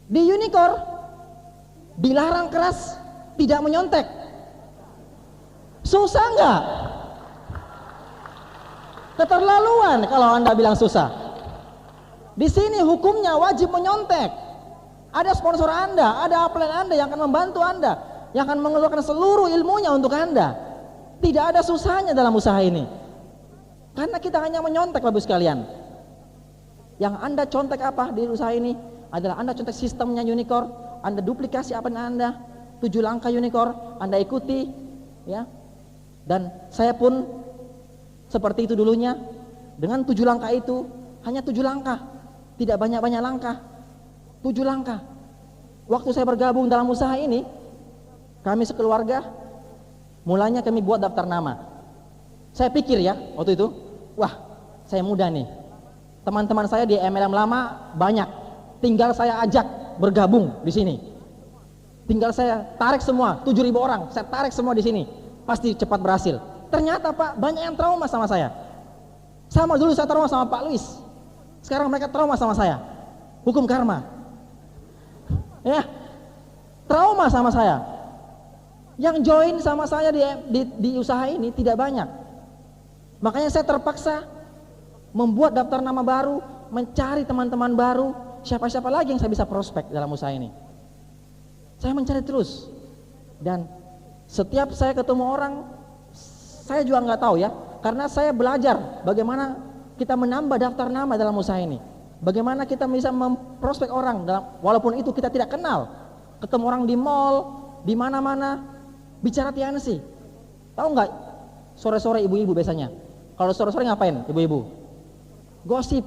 Di Unicor dilarang keras tidak menyontek. Susah enggak? Keterlaluan kalau Anda bilang susah. Di sini hukumnya wajib menyontek. Ada sponsor Anda, ada upline Anda yang akan membantu Anda, yang akan mengeluarkan seluruh ilmunya untuk Anda. Tidak ada susahnya dalam usaha ini. Karena kita hanya menyontek, Bapak sekalian. Yang Anda contek apa di usaha ini adalah Anda contek sistemnya Unicor, Anda duplikasi apa Anda, 7 langkah Unicor, Anda ikuti, ya. Dan saya pun seperti itu dulunya. Dengan 7 langkah itu, hanya 7 langkah, tidak banyak-banyak langkah, 7 langkah. Waktu saya bergabung dalam usaha ini, kami sekeluarga, mulanya kami buat daftar nama. Saya pikir ya, waktu itu, wah, saya muda nih. Teman-teman saya di MLM lama banyak, tinggal saya ajak bergabung di sini. Tinggal saya tarik semua, 7.000 orang, saya tarik semua di sini, pasti cepat berhasil. Ternyata Pak, banyak yang trauma sama saya. Sama dulu saya trauma sama Pak Luis, sekarang mereka trauma sama saya. Hukum karma, ya, trauma sama saya. Yang join sama saya di usaha ini tidak banyak. Makanya saya terpaksa membuat daftar nama baru, mencari teman-teman baru, siapa-siapa lagi yang saya bisa prospek dalam usaha ini. Saya mencari terus, dan setiap saya ketemu orang, saya juga nggak tahu ya, karena saya belajar bagaimana kita menambah daftar nama dalam usaha ini, bagaimana kita bisa memprospek orang walaupun itu kita tidak kenal. Ketemu orang di mall, di mana-mana, bicara TNC. Tahu nggak? Sore-sore ibu-ibu biasanya. Kalau sore-sore ngapain ibu-ibu? Gosip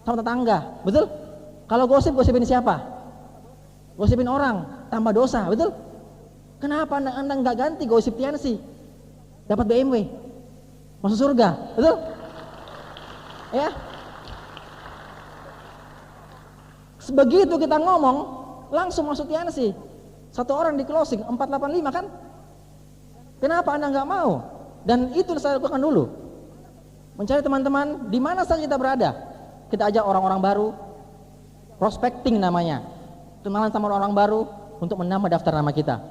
sama tetangga, betul? Kalau gosipin siapa? Gosipin orang, tambah dosa, betul? Kenapa anda nggak ganti gosip TNC? Dapat BMW, masuk surga, betul? Ya. Begitu kita ngomong, langsung masuk TNC. Satu orang di closing 485 kan? Kenapa anda nggak mau? Dan itu saya lakukan dulu. Mencari teman-teman di mana saja kita berada. Kita ajak orang-orang baru, prospecting namanya, kenalan sama orang baru untuk menambah daftar nama kita,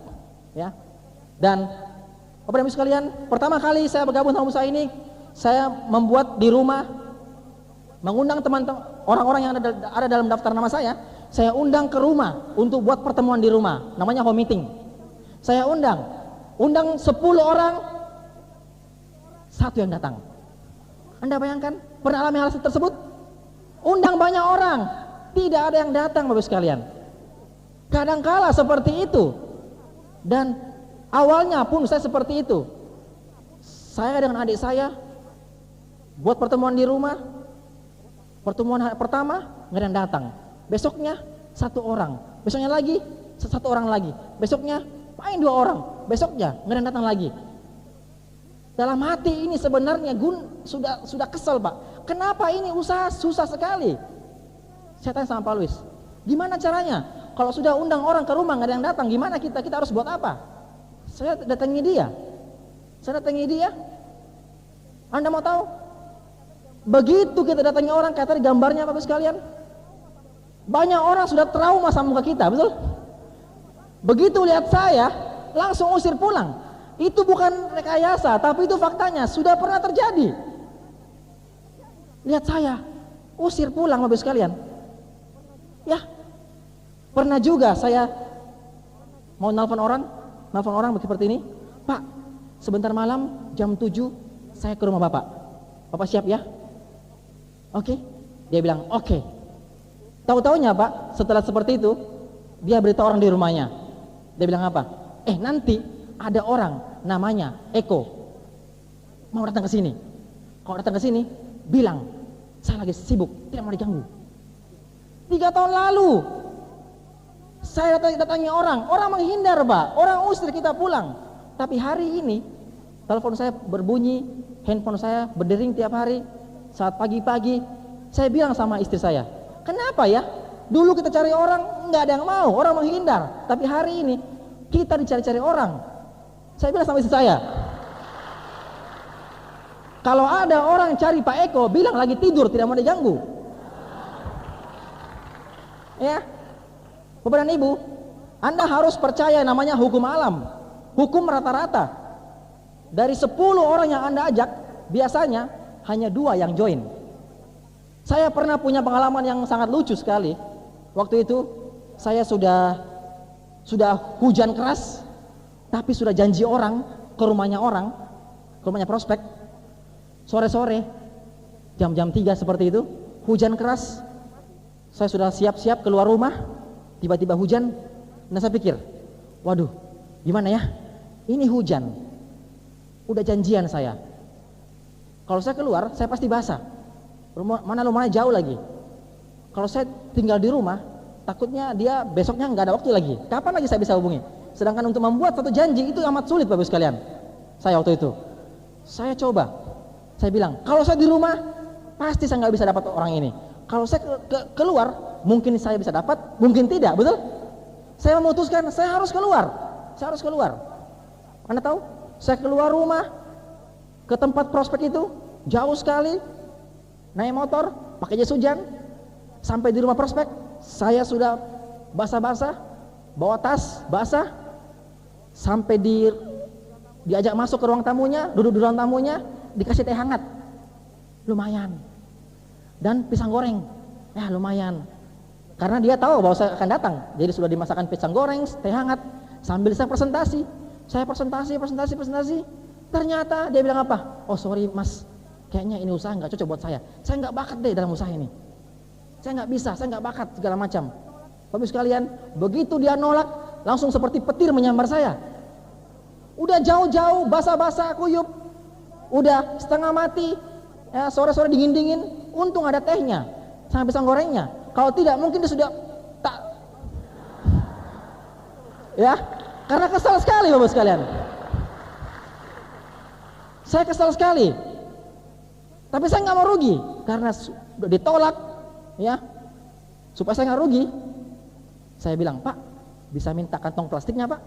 ya. Dan Bapak Ibu sekalian, pertama kali saya bergabung dalam usaha ini, saya membuat di rumah, mengundang teman-teman orang-orang yang ada dalam daftar nama saya undang ke rumah untuk buat pertemuan di rumah, namanya home meeting. Saya undang 10 orang, 1 yang datang. Anda bayangkan, pernah alami hal tersebut? Undang banyak orang, tidak ada yang datang, Bapak sekalian. Kadangkala seperti itu. Dan awalnya pun saya seperti itu. Saya dengan adik saya buat pertemuan di rumah. Pertemuan pertama nggak ada yang datang. Besoknya 1 orang, besoknya lagi 1 orang lagi, besoknya paling 2 orang, besoknya nggak ada yang datang lagi. Dalam hati ini sebenarnya sudah kesel, Pak. Kenapa ini usaha susah sekali? Saya tanya sama Pak Luis, gimana caranya? Kalau sudah undang orang ke rumah nggak ada yang datang, gimana kita harus buat apa? Saya datangi dia. Anda mau tahu? Begitu kita datangi orang, kayak tadi gambarnya Bapak sekalian, banyak orang sudah trauma sama muka kita, betul? Begitu lihat saya, langsung usir pulang. Itu bukan rekayasa, tapi itu faktanya, sudah pernah terjadi. Lihat saya, usir pulang Bapak sekalian. Ya, pernah juga saya mau nelpon orang seperti ini, Pak, sebentar malam jam 7 saya ke rumah Bapak. Bapak siap ya? Oke. Dia bilang oke. Tahu-taunya Pak, setelah seperti itu, dia beritahu orang di rumahnya. Dia bilang apa? Nanti ada orang namanya Eko mau datang ke sini. Kalau datang ke sini, bilang saya lagi sibuk, tidak mau diganggu. 3 tahun lalu saya datangi orang menghindar, Pak. Orang usir kita pulang. Tapi hari ini telepon saya berbunyi, handphone saya berdering tiap hari. Saat pagi-pagi saya bilang sama istri saya, Kenapa ya? Dulu kita cari orang, nggak ada yang mau, orang menghindar. Tapi hari ini kita dicari-cari orang. Saya bilang sama istri saya, kalau ada orang cari Pak Eko, bilang lagi tidur, tidak mau diganggu. Ya, Bapak dan Ibu, Anda harus percaya namanya hukum alam, hukum rata-rata. Dari 10 orang yang Anda ajak, biasanya hanya 2 yang join. Saya pernah punya pengalaman yang sangat lucu sekali. Waktu itu saya sudah hujan keras, tapi sudah janji orang ke rumahnya prospek. Sore-sore, jam-jam 3 seperti itu, hujan keras. Saya sudah siap-siap keluar rumah, tiba-tiba hujan. Nah saya pikir, waduh, gimana ya? Ini hujan, udah janjian saya. Kalau saya keluar, saya pasti basah. Rumahnya jauh lagi. Kalau saya tinggal di rumah, takutnya dia besoknya nggak ada waktu lagi. Kapan lagi saya bisa hubungi? Sedangkan untuk membuat satu janji itu amat sulit, Bapak sekalian. Saya waktu itu, saya bilang, kalau saya di rumah, pasti saya nggak bisa dapat orang ini. Kalau saya keluar, mungkin saya bisa dapat, mungkin tidak, betul? Saya memutuskan, saya harus keluar. Anda tahu, saya keluar rumah ke tempat prospek itu, jauh sekali, naik motor, pakai jas hujan. Sampai di rumah prospek, saya sudah basah-basah, bawa tas basah, sampai diajak masuk ke ruang tamunya, duduk di ruang tamunya, dikasih teh hangat, lumayan, dan pisang goreng, ya lumayan, karena dia tahu bahwa saya akan datang, jadi sudah dimasakkan pisang goreng, teh hangat, sambil saya presentasi. Ternyata dia bilang apa? Oh sorry mas, kayaknya ini usaha nggak cocok buat saya nggak bakat deh dalam usaha ini. Saya nggak bisa, saya nggak bakat segala macam. Bapak sekalian, begitu dia nolak, langsung seperti petir menyambar saya. Udah jauh-jauh, basah-basah, kuyup, udah setengah mati, ya, sore-sore dingin-dingin, untung ada tehnya, sama pisang gorengnya. Kalau tidak, mungkin dia sudah tak, ya, karena kesal sekali Bapak sekalian. Saya kesal sekali, tapi saya nggak mau rugi karena sudah ditolak. Ya, supaya saya nggak rugi, saya bilang, Pak, bisa minta kantong plastiknya Pak?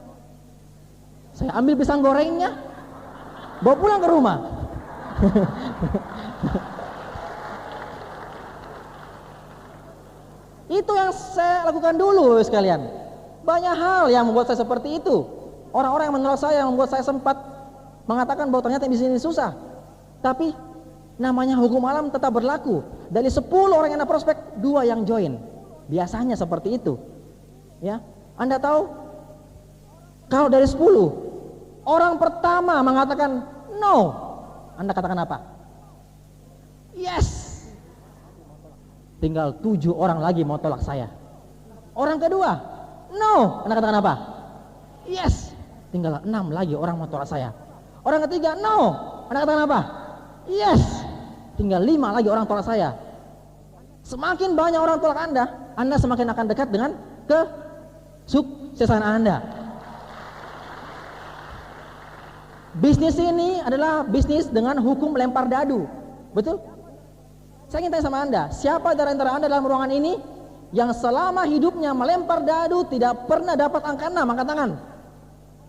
Saya ambil pisang gorengnya, bawa pulang ke rumah. Itu yang saya lakukan dulu sekalian. Banyak hal yang membuat saya seperti itu. Orang-orang yang menolak saya, yang membuat saya sempat mengatakan bahwa ternyata di sini susah. Tapi namanya hukum alam tetap berlaku. Dari 10 orang yang ada prospek, 2 yang join. Biasanya seperti itu. Ya, Anda tahu, kalau dari 10 orang pertama mengatakan no, Anda katakan apa? Yes. Tinggal 7 orang lagi mau tolak saya. Orang kedua, no, Anda katakan apa? Yes. Tinggal 6 lagi orang mau tolak saya. Orang ketiga, no, Anda katakan apa? Yes. Tinggal 5 lagi orang tolak saya. Semakin banyak orang tolak Anda semakin akan dekat dengan kesuksesan Anda. Bisnis ini adalah bisnis dengan hukum lempar dadu. Betul? Saya ingin tanya sama Anda, siapa dari antara Anda dalam ruangan ini yang selama hidupnya melempar dadu tidak pernah dapat angka 6? Angkat tangan.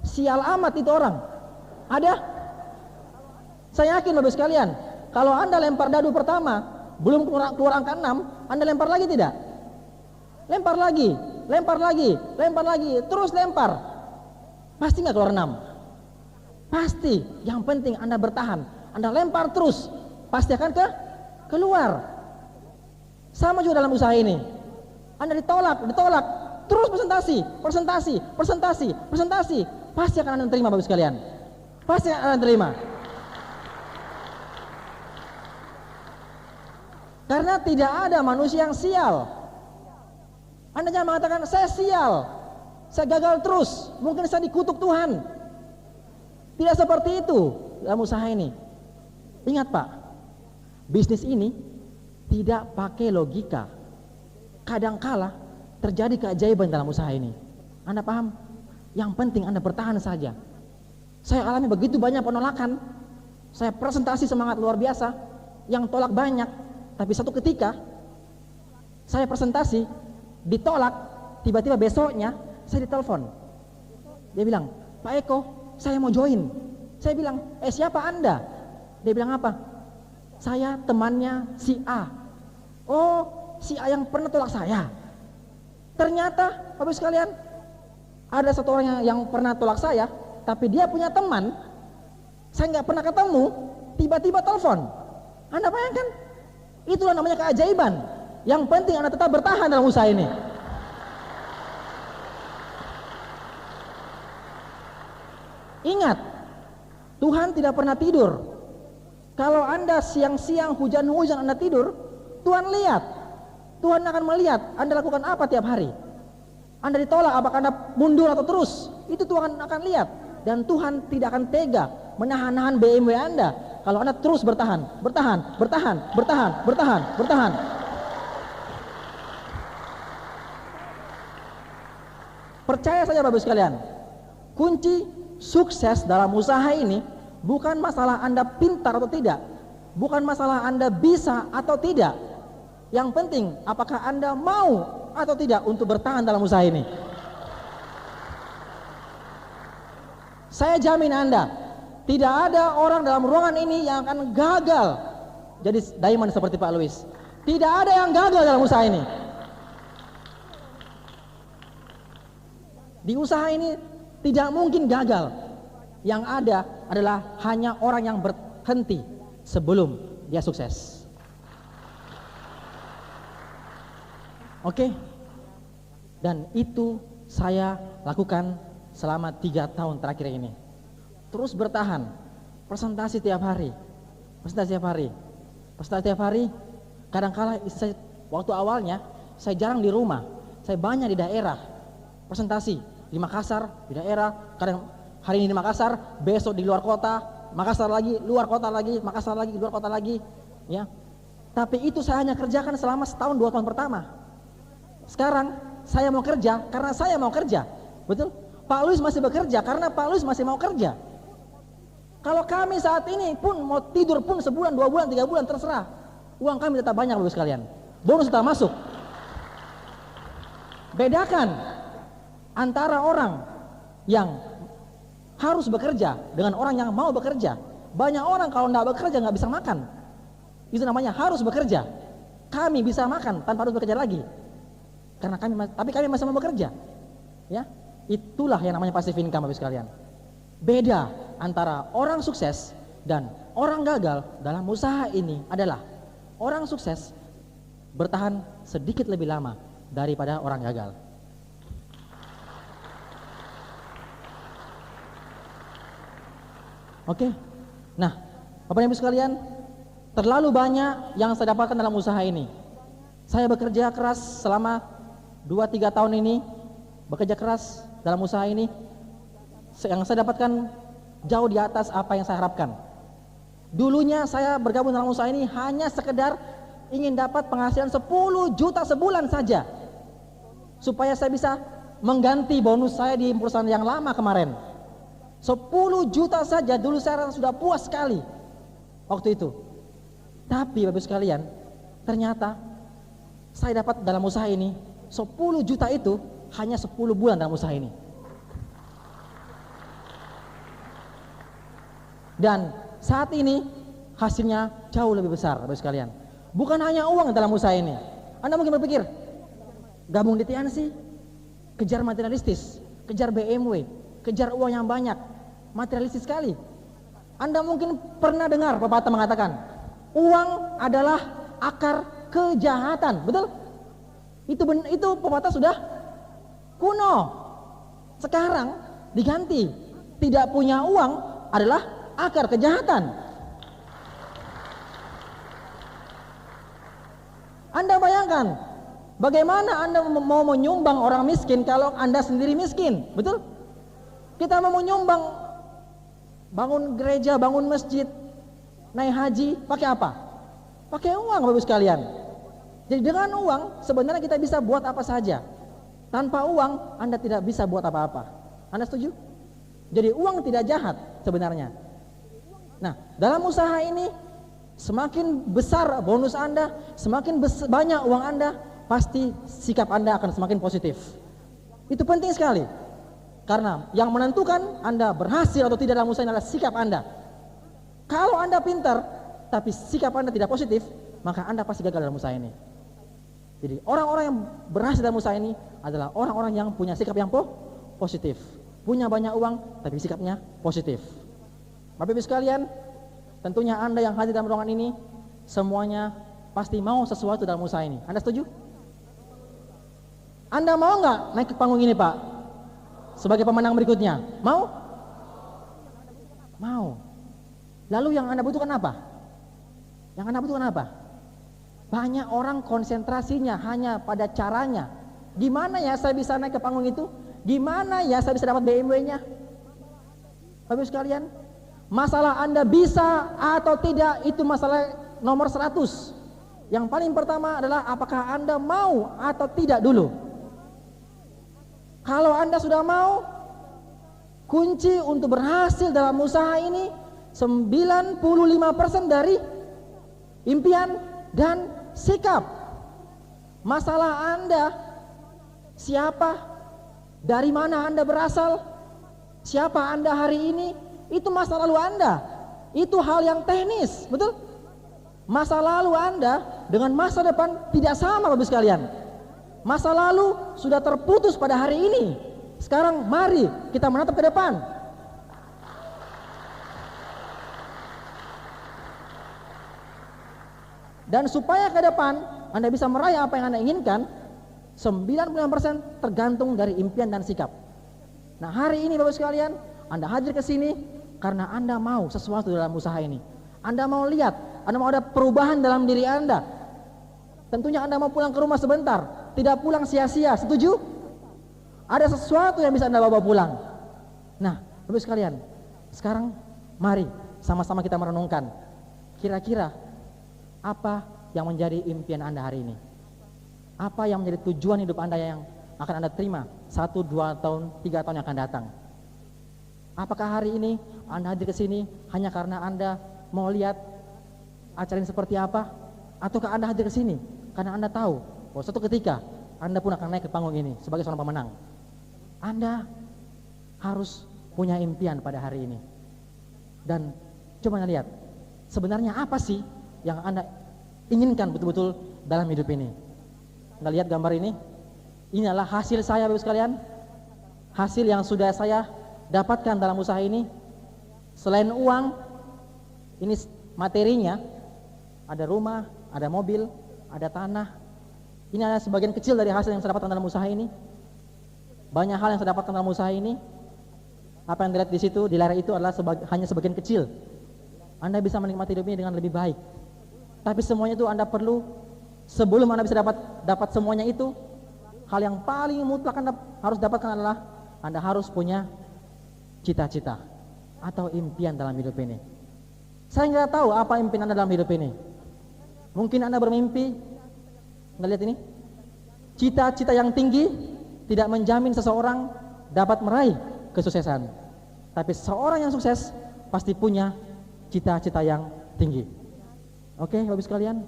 Sial amat itu orang. Ada? Saya yakin Bapak sekalian, kalau Anda lempar dadu pertama, belum keluar angka 6, Anda lempar lagi tidak? Lempar lagi, terus lempar. Pasti nggak keluar 6? Pasti. Yang penting Anda bertahan, Anda lempar terus, pasti akan keluar. Sama juga dalam usaha ini. Anda ditolak, terus presentasi, pasti akan Anda terima Bapak sekalian. Pasti akan Anda terima. Karena tidak ada manusia yang sial. Anda jangan mengatakan saya sial, saya gagal terus, mungkin saya dikutuk Tuhan. Tidak seperti itu dalam usaha ini. Ingat Pak, bisnis ini tidak pakai logika. Kadangkala terjadi keajaiban dalam usaha ini. Anda paham? Yang penting Anda bertahan saja. Saya alami begitu banyak penolakan. Saya presentasi semangat luar biasa, yang tolak banyak. Tapi satu ketika Saya presentasi, ditolak, tiba-tiba besoknya saya ditelepon. Dia bilang, Pak Eko, saya mau join. Saya bilang, siapa Anda? Dia bilang apa? Saya temannya si A. Oh, si A yang pernah tolak saya. Ternyata, Bapak sekalian, ada satu orang yang pernah tolak saya, tapi dia punya teman, saya nggak pernah ketemu, tiba-tiba telepon. Anda bayangkan? Itulah namanya keajaiban. Yang penting Anda tetap bertahan dalam usaha ini. Ingat, Tuhan tidak pernah tidur. Kalau Anda siang-siang hujan-hujan Anda tidur, Tuhan lihat. Tuhan akan melihat Anda lakukan apa tiap hari. Anda ditolak, apakah Anda mundur atau terus? Itu Tuhan akan lihat. Dan Tuhan tidak akan tega menahan-nahan BMW Anda kalau Anda terus bertahan. Percaya saja Bapak sekalian, kunci sukses dalam usaha ini bukan masalah Anda pintar atau tidak, bukan masalah Anda bisa atau tidak. Yang penting apakah Anda mau atau tidak untuk bertahan dalam usaha ini. Saya jamin Anda, tidak ada orang dalam ruangan ini yang akan gagal jadi diamond seperti Pak Louis. Tidak ada yang gagal dalam usaha ini. Di usaha ini tidak mungkin gagal. Yang ada adalah hanya orang yang berhenti sebelum dia sukses. Oke? Dan itu saya lakukan selama 3 tahun terakhir ini. Terus bertahan, presentasi tiap hari. Kadang-kala waktu awalnya saya jarang di rumah, saya banyak di daerah. Presentasi di Makassar, di daerah, kadang hari ini di Makassar, besok di luar kota, Makassar lagi, luar kota lagi, Makassar lagi, luar kota lagi, ya. Tapi itu saya hanya kerjakan selama setahun 2 tahun pertama. Sekarang saya mau kerja karena saya mau kerja, betul? Pak Louis masih bekerja karena Pak Louis masih mau kerja. Kalau kami saat ini pun mau tidur pun sebulan, 2 bulan, 3 bulan terserah, uang kami tetap banyak Bapak sekalian, bonus tetap masuk. Bedakan antara orang yang harus bekerja dengan orang yang mau bekerja. Banyak orang kalau tidak bekerja nggak bisa makan. Itu namanya harus bekerja. Kami bisa makan tanpa harus bekerja lagi. Karena tapi kami masih mau bekerja. Ya, itulah yang namanya passive income Bapak sekalian. Beda antara orang sukses dan orang gagal dalam usaha ini adalah orang sukses bertahan sedikit lebih lama daripada orang gagal. Oke. Nah, Bapak Ibu sekalian, terlalu banyak yang saya dapatkan dalam usaha ini. Saya bekerja keras selama 2-3 tahun ini, bekerja keras dalam usaha ini. Yang saya dapatkan jauh di atas apa yang saya harapkan. Dulunya saya bergabung dalam usaha ini hanya sekedar ingin dapat penghasilan 10 juta sebulan saja, supaya saya bisa mengganti bonus saya di perusahaan yang lama kemarin. 10 juta saja dulu saya rasa sudah puas sekali waktu itu. Tapi Bapak sekalian, ternyata saya dapat dalam usaha ini 10 juta itu hanya 10 bulan dalam usaha ini. Dan saat ini hasilnya jauh lebih besar Bapak sekalian. Bukan hanya uang dalam usaha ini. Anda mungkin berpikir, gabung di TNC, kejar materialistis, kejar BMW, kejar uang yang banyak, materialistis sekali. Anda mungkin pernah dengar pepatah mengatakan, uang adalah akar kejahatan, betul? Itu pepatah sudah kuno. Sekarang diganti, tidak punya uang adalah akar kejahatan. Anda bayangkan, bagaimana Anda mau menyumbang orang miskin kalau Anda sendiri miskin, betul? Kita mau menyumbang, bangun gereja, bangun masjid, naik haji, pakai apa? Pakai uang Bapak sekalian. Jadi dengan uang sebenarnya kita bisa buat apa saja. Tanpa uang Anda tidak bisa buat apa-apa. Anda setuju? Jadi uang tidak jahat sebenarnya. Nah, dalam usaha ini semakin besar bonus Anda, semakin banyak uang Anda, pasti sikap Anda akan semakin positif. Itu penting sekali. Karena yang menentukan Anda berhasil atau tidak dalam usaha ini adalah sikap Anda. Kalau Anda pintar, tapi sikap Anda tidak positif, maka Anda pasti gagal dalam usaha ini. Jadi orang-orang yang berhasil dalam usaha ini adalah orang-orang yang punya sikap yang positif. Punya banyak uang, tapi sikapnya positif. Bapak Ibu sekalian, tentunya Anda yang hadir dalam ruangan ini, semuanya pasti mau sesuatu dalam usaha ini. Anda setuju? Anda mau nggak naik ke panggung ini, Pak? Sebagai pemenang berikutnya, mau? Mau. Lalu yang Anda butuhkan apa? Yang Anda butuhkan apa? Banyak orang konsentrasinya hanya pada caranya. Gimana ya saya bisa naik ke panggung itu? Gimana ya saya bisa dapat BMW-nya? Bapak Ibu sekalian, masalah Anda bisa atau tidak itu masalah nomor 100. Yang paling pertama adalah apakah Anda mau atau tidak dulu. Kalau Anda sudah mau, kunci untuk berhasil dalam usaha ini 95% dari impian dan sikap. Masalah Anda siapa, dari mana Anda berasal, siapa Anda hari ini, itu masa lalu Anda. Itu hal yang teknis, betul? Masa lalu Anda dengan masa depan tidak sama, Bapak sekalian. Masa lalu sudah terputus pada hari ini. Sekarang mari kita menatap ke depan. Dan supaya ke depan Anda bisa meraih apa yang Anda inginkan, 99% tergantung dari impian dan sikap. Nah, hari ini Bapak sekalian, Anda hadir ke sini karena Anda mau sesuatu dalam usaha ini. Anda mau lihat, Anda mau ada perubahan dalam diri Anda. Tentunya Anda mau pulang ke rumah sebentar, tidak pulang sia-sia, setuju? Ada sesuatu yang bisa Anda bawa pulang. Nah, Bapak sekalian, sekarang mari sama-sama kita merenungkan. Kira-kira apa yang menjadi impian Anda hari ini? Apa yang menjadi tujuan hidup Anda yang akan Anda terima 1, 2 tahun, 3 tahun yang akan datang? Apakah hari ini Anda hadir ke sini hanya karena Anda mau lihat acara ini seperti apa? Ataukah Anda hadir ke sini karena Anda tahu bahwa suatu ketika Anda pun akan naik ke panggung ini sebagai seorang pemenang? Anda harus punya impian pada hari ini. Dan coba Anda lihat, sebenarnya apa sih yang Anda inginkan betul-betul dalam hidup ini? Anda lihat gambar ini? Ini adalah hasil saya, Bapak sekalian. Hasil yang sudah saya dapatkan dalam usaha ini. Selain uang, ini materinya, ada rumah, ada mobil, ada tanah. Ini adalah sebagian kecil dari hasil yang saya dapatkan dalam usaha ini. Banyak hal yang saya dapatkan dalam usaha ini. Apa yang dilihat di situ, di layar itu adalah hanya sebagian kecil. Anda bisa menikmati hidup ini dengan lebih baik. Tapi semuanya itu Anda perlu, sebelum Anda bisa dapat semuanya itu, hal yang paling mutlak Anda harus dapatkan adalah Anda harus punya cita-cita atau impian dalam hidup ini. Saya nggak tahu apa impian Anda dalam hidup ini. Mungkin Anda bermimpi, Anda lihat ini, cita-cita yang tinggi tidak menjamin seseorang dapat meraih kesuksesan. Tapi seorang yang sukses pasti punya cita-cita yang tinggi. Oke, Bapak sekalian,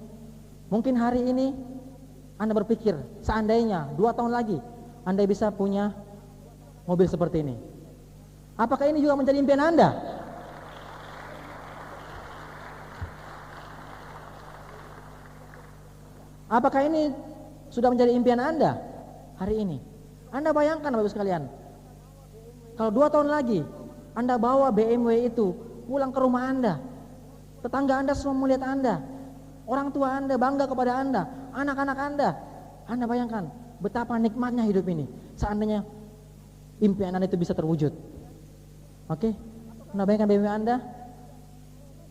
mungkin hari ini Anda berpikir seandainya 2 tahun lagi Anda bisa punya mobil seperti ini. Apakah ini juga menjadi impian Anda? Apakah ini sudah menjadi impian Anda hari ini? Anda bayangkan Bapak sekalian, kalau 2 tahun lagi Anda bawa BMW itu pulang ke rumah Anda, tetangga Anda semua melihat Anda, orang tua Anda bangga kepada Anda, anak-anak Anda bayangkan betapa nikmatnya hidup ini seandainya impian Anda itu bisa terwujud. Oke, Anda bayangkan BMW Anda?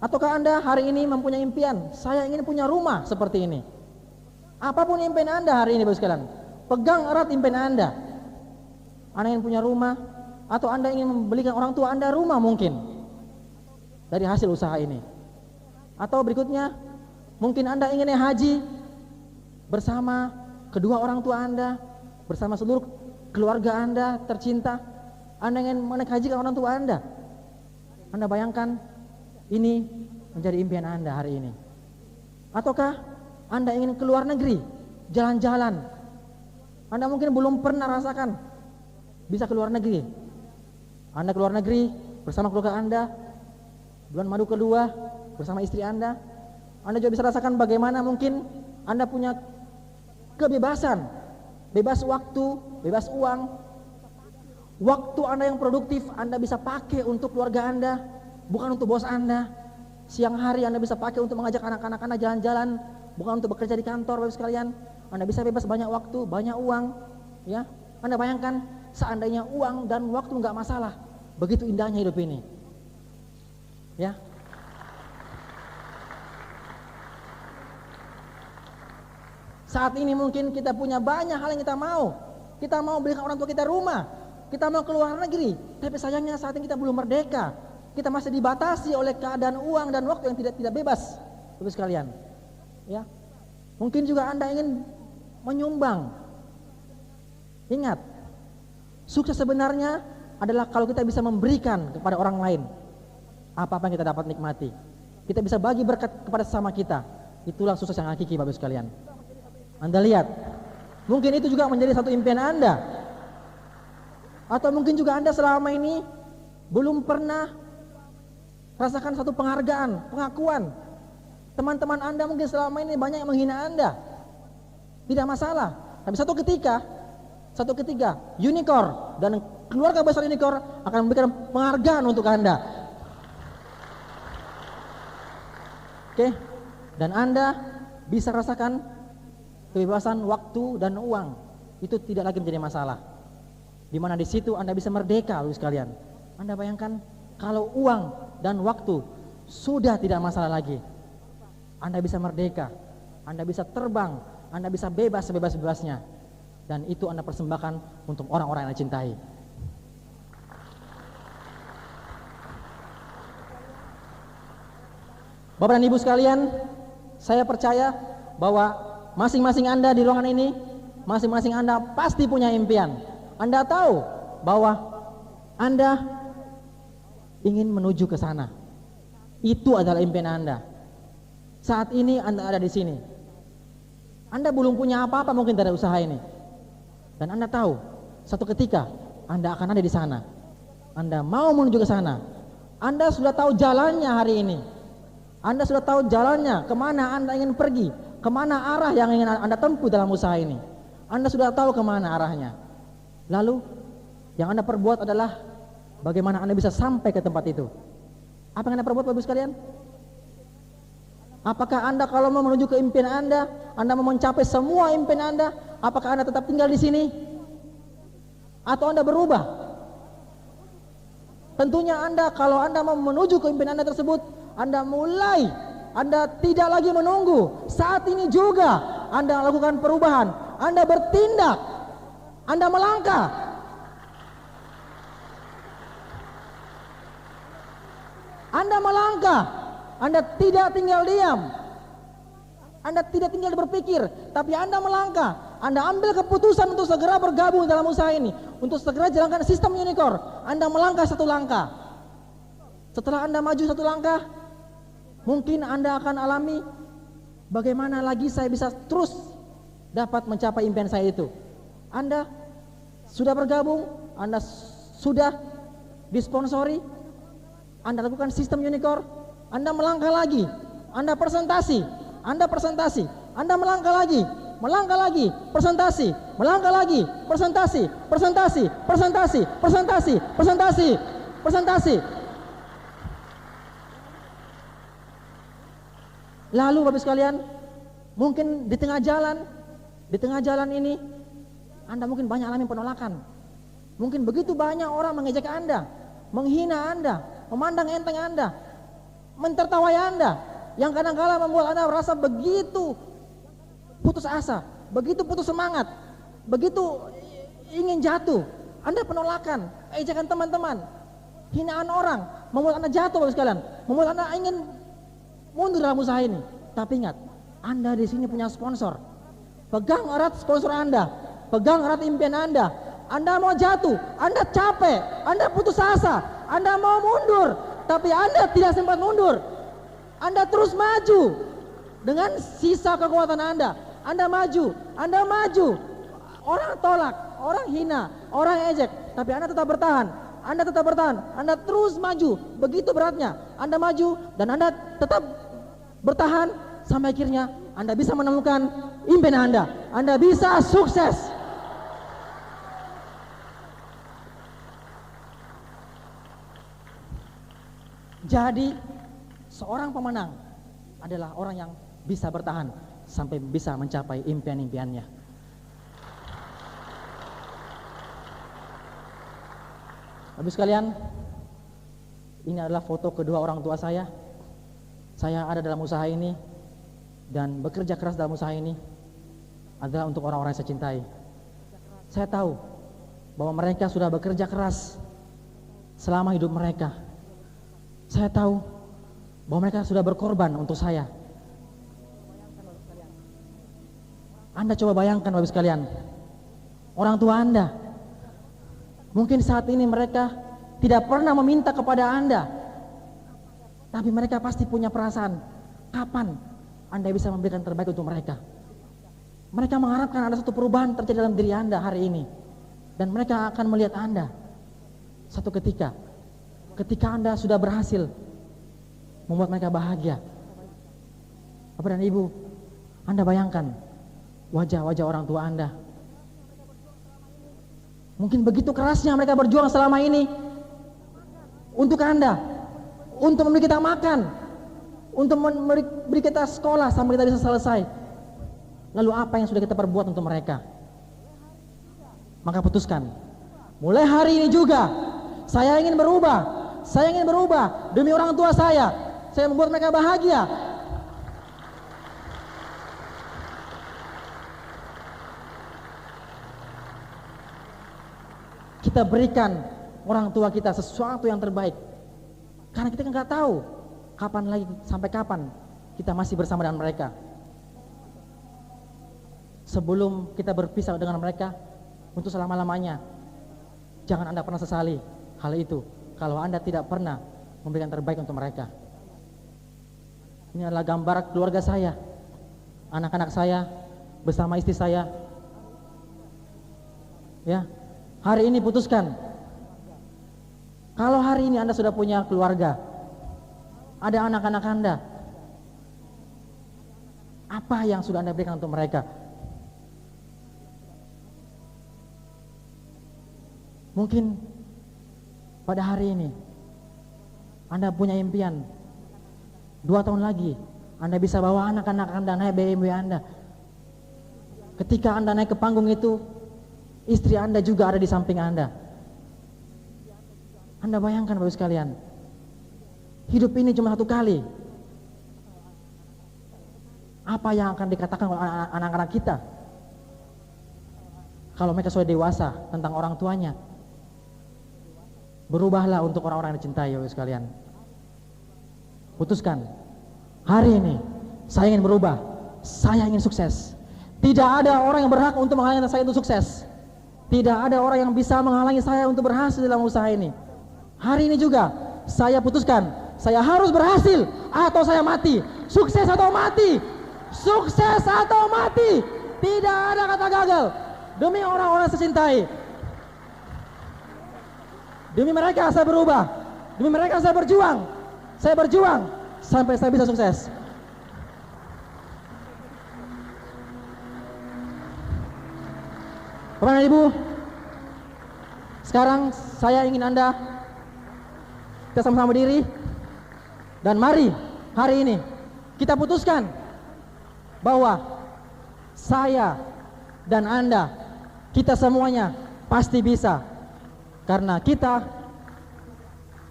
Ataukah Anda hari ini mempunyai impian, saya ingin punya rumah seperti ini? Apapun impian Anda hari ini Bapak sekalian, pegang erat impian Anda. Anda ingin punya rumah, atau Anda ingin membelikan orang tua Anda rumah mungkin dari hasil usaha ini. Atau berikutnya, mungkin Anda ingin haji bersama kedua orang tua Anda, bersama seluruh keluarga Anda tercinta. Anda ingin menaik haji ke orang tua Anda. Anda bayangkan ini menjadi impian Anda hari ini. Ataukah Anda ingin keluar negeri jalan-jalan. Anda mungkin belum pernah rasakan bisa keluar negeri. Anda keluar negeri bersama keluarga Anda, bulan madu kedua bersama istri Anda. Anda juga bisa rasakan bagaimana mungkin Anda punya kebebasan, bebas waktu, bebas uang. Waktu Anda yang produktif Anda bisa pakai untuk keluarga Anda, bukan untuk bos Anda. Siang hari Anda bisa pakai untuk mengajak anak-anak Anda jalan-jalan, bukan untuk bekerja di kantor, Bapak sekalian. Anda bisa bebas banyak waktu, banyak uang, ya. Anda bayangkan seandainya uang dan waktu nggak masalah, begitu indahnya hidup ini, ya. Saat ini mungkin kita punya banyak hal yang kita mau. Kita mau belikan orang tua kita rumah, kita mau keluar negeri, tapi sayangnya saat ini kita belum merdeka. Kita masih dibatasi oleh keadaan uang dan waktu yang tidak bebas, Bapak sekalian. Ya, mungkin juga Anda ingin menyumbang. Ingat, sukses sebenarnya adalah kalau kita bisa memberikan kepada orang lain apa-apa yang kita dapat nikmati. Kita bisa bagi berkat kepada sesama kita. Itulah sukses yang hakiki, Bapak sekalian. Anda lihat, mungkin itu juga menjadi satu impian Anda. Atau mungkin juga Anda selama ini belum pernah rasakan satu penghargaan, pengakuan. Teman-teman Anda mungkin selama ini banyak yang menghina Anda. Tidak masalah. Tapi satu ketika Unicorn dan keluarga besar Unicorn akan memberikan penghargaan untuk Anda. Oke? Dan Anda bisa rasakan kebebasan waktu dan uang. Itu tidak lagi menjadi masalah. Di mana di situ Anda bisa merdeka, Bapak sekalian. Anda bayangkan kalau uang dan waktu sudah tidak masalah lagi. Anda bisa merdeka, Anda bisa terbang, Anda bisa bebas sebebas-bebasnya. Dan itu Anda persembahkan untuk orang-orang yang Anda cintai. Bapak dan Ibu sekalian, saya percaya bahwa masing-masing Anda di ruangan ini, masing-masing Anda pasti punya impian. Anda tahu bahwa Anda ingin menuju ke sana. Itu adalah impian Anda. Saat ini Anda ada di sini. Anda belum punya apa-apa mungkin dari usaha ini. Dan Anda tahu, satu ketika Anda akan ada di sana. Anda mau menuju ke sana. Anda sudah tahu jalannya hari ini. Anda sudah tahu jalannya, kemana Anda ingin pergi, kemana arah yang ingin Anda tempuh dalam usaha ini. Anda sudah tahu kemana arahnya. Lalu, yang Anda perbuat adalah bagaimana Anda bisa sampai ke tempat itu. Apa yang Anda perbuat, Bapak sekalian? Apakah Anda kalau mau menuju ke impian Anda mau mencapai semua impian Anda, apakah Anda tetap tinggal di sini? Atau Anda berubah? Tentunya Anda kalau Anda mau menuju ke impian Anda tersebut, Anda tidak lagi menunggu. Saat ini juga Anda lakukan perubahan. Anda bertindak. Anda melangkah. Anda melangkah. Anda tidak tinggal diam. Anda tidak tinggal berpikir, tapi Anda melangkah. Anda ambil keputusan untuk segera bergabung dalam usaha ini, untuk segera jalankan sistem Unicorn. Anda melangkah satu langkah. Setelah Anda maju satu langkah, mungkin Anda akan alami bagaimana lagi saya bisa terus dapat mencapai impian saya itu. Anda sudah bergabung, Anda sudah disponsori, Anda lakukan sistem Unicorn, Anda melangkah lagi, Anda presentasi, Anda melangkah lagi, presentasi, melangkah lagi, presentasi. Lalu Bapak sekalian, mungkin di tengah jalan ini Anda mungkin banyak alami penolakan. Mungkin begitu banyak orang mengejek Anda, menghina Anda, memandang enteng Anda, mentertawai Anda, yang kadang-kala membuat Anda merasa begitu putus asa, begitu putus semangat, begitu ingin jatuh. Anda penolakan, ejekan teman-teman, hinaan orang, membuat Anda jatuh Bapak sekalian, membuat Anda ingin mundur dalam usaha ini. Tapi ingat, Anda di sini punya sponsor. Pegang erat sponsor Anda, pegang erat impian Anda. Anda mau jatuh, Anda capek, Anda putus asa, Anda mau mundur, tapi Anda tidak sempat mundur. Anda terus maju dengan sisa kekuatan Anda. Anda maju, Anda maju. Orang tolak, orang hina, orang ejek, tapi Anda tetap bertahan. Anda tetap bertahan, Anda terus maju. Begitu beratnya, Anda maju dan Anda tetap bertahan sampai akhirnya Anda bisa menemukan impian Anda. Anda bisa sukses. Jadi seorang pemenang adalah orang yang bisa bertahan sampai bisa mencapai impian-impiannya. Habis sekalian, ini adalah foto kedua orang tua saya. Saya ada dalam usaha ini dan bekerja keras dalam usaha ini adalah untuk orang-orang yang saya cintai. Saya tahu bahwa mereka sudah bekerja keras selama hidup mereka. Saya tahu bahwa mereka sudah berkorban untuk saya. Anda coba bayangkan Bapak sekalian, orang tua Anda, mungkin saat ini mereka tidak pernah meminta kepada Anda, tapi mereka pasti punya perasaan, kapan Anda bisa memberikan terbaik untuk mereka. Mereka mengharapkan ada satu perubahan terjadi dalam diri Anda hari ini, dan mereka akan melihat Anda satu ketika Anda sudah berhasil membuat mereka bahagia. Bapak dan Ibu, Anda bayangkan wajah-wajah orang tua Anda. Mungkin begitu kerasnya mereka berjuang selama ini untuk Anda, untuk memberi kita makan, untuk memberi kita sekolah sampai kita bisa selesai. Lalu apa yang sudah kita perbuat untuk mereka? Maka putuskan, mulai hari ini juga saya ingin berubah. Saya ingin berubah demi orang tua saya. Saya membuat mereka bahagia. Kita berikan orang tua kita sesuatu yang terbaik, karena kita nggak tahu kapan lagi, sampai kapan kita masih bersama dengan mereka. Sebelum kita berpisah dengan mereka untuk selama-lamanya, jangan Anda pernah sesali hal itu kalau Anda tidak pernah memberikan terbaik untuk mereka. Ini adalah gambar keluarga saya, anak-anak saya bersama istri saya. Ya, hari ini putuskan, kalau hari ini Anda sudah punya keluarga, ada anak-anak Anda, apa yang sudah Anda berikan untuk mereka? Mungkin pada hari ini Anda punya impian, 2 tahun lagi Anda bisa bawa anak-anak Anda naik BMW Anda. Ketika Anda naik ke panggung itu, istri Anda juga ada di samping Anda. Anda bayangkan Bapak sekalian, hidup ini cuma satu kali. Apa yang akan dikatakan oleh anak-anak kita kalau mereka sudah dewasa tentang orang tuanya? Berubahlah untuk orang-orang yang dicintai Bapak sekalian. Putuskan, hari ini saya ingin berubah, saya ingin sukses. Tidak ada orang yang berhak untuk menghalangi saya untuk sukses. Tidak ada orang yang bisa menghalangi saya untuk berhasil dalam usaha ini. Hari ini juga saya putuskan, saya harus berhasil atau saya mati. Sukses atau mati. Sukses atau mati. Tidak ada kata gagal. Demi orang-orang saya cintai, demi mereka saya berubah, demi mereka saya berjuang. Saya berjuang sampai saya bisa sukses. Bapak dan Ibu, sekarang saya ingin Anda, kita sama-sama berdiri, dan mari hari ini kita putuskan bahwa saya dan Anda, kita semuanya pasti bisa, karena kita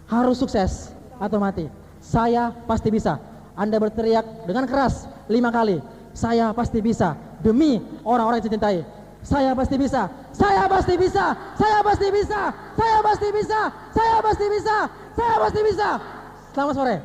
harus sukses atau mati. Saya pasti bisa. Anda berteriak dengan keras 5 kali, saya pasti bisa, demi orang-orang yang saya cintai. Saya pasti bisa, saya pasti bisa, saya pasti bisa, saya pasti bisa, saya pasti bisa, saya pasti bisa. Selamat sore.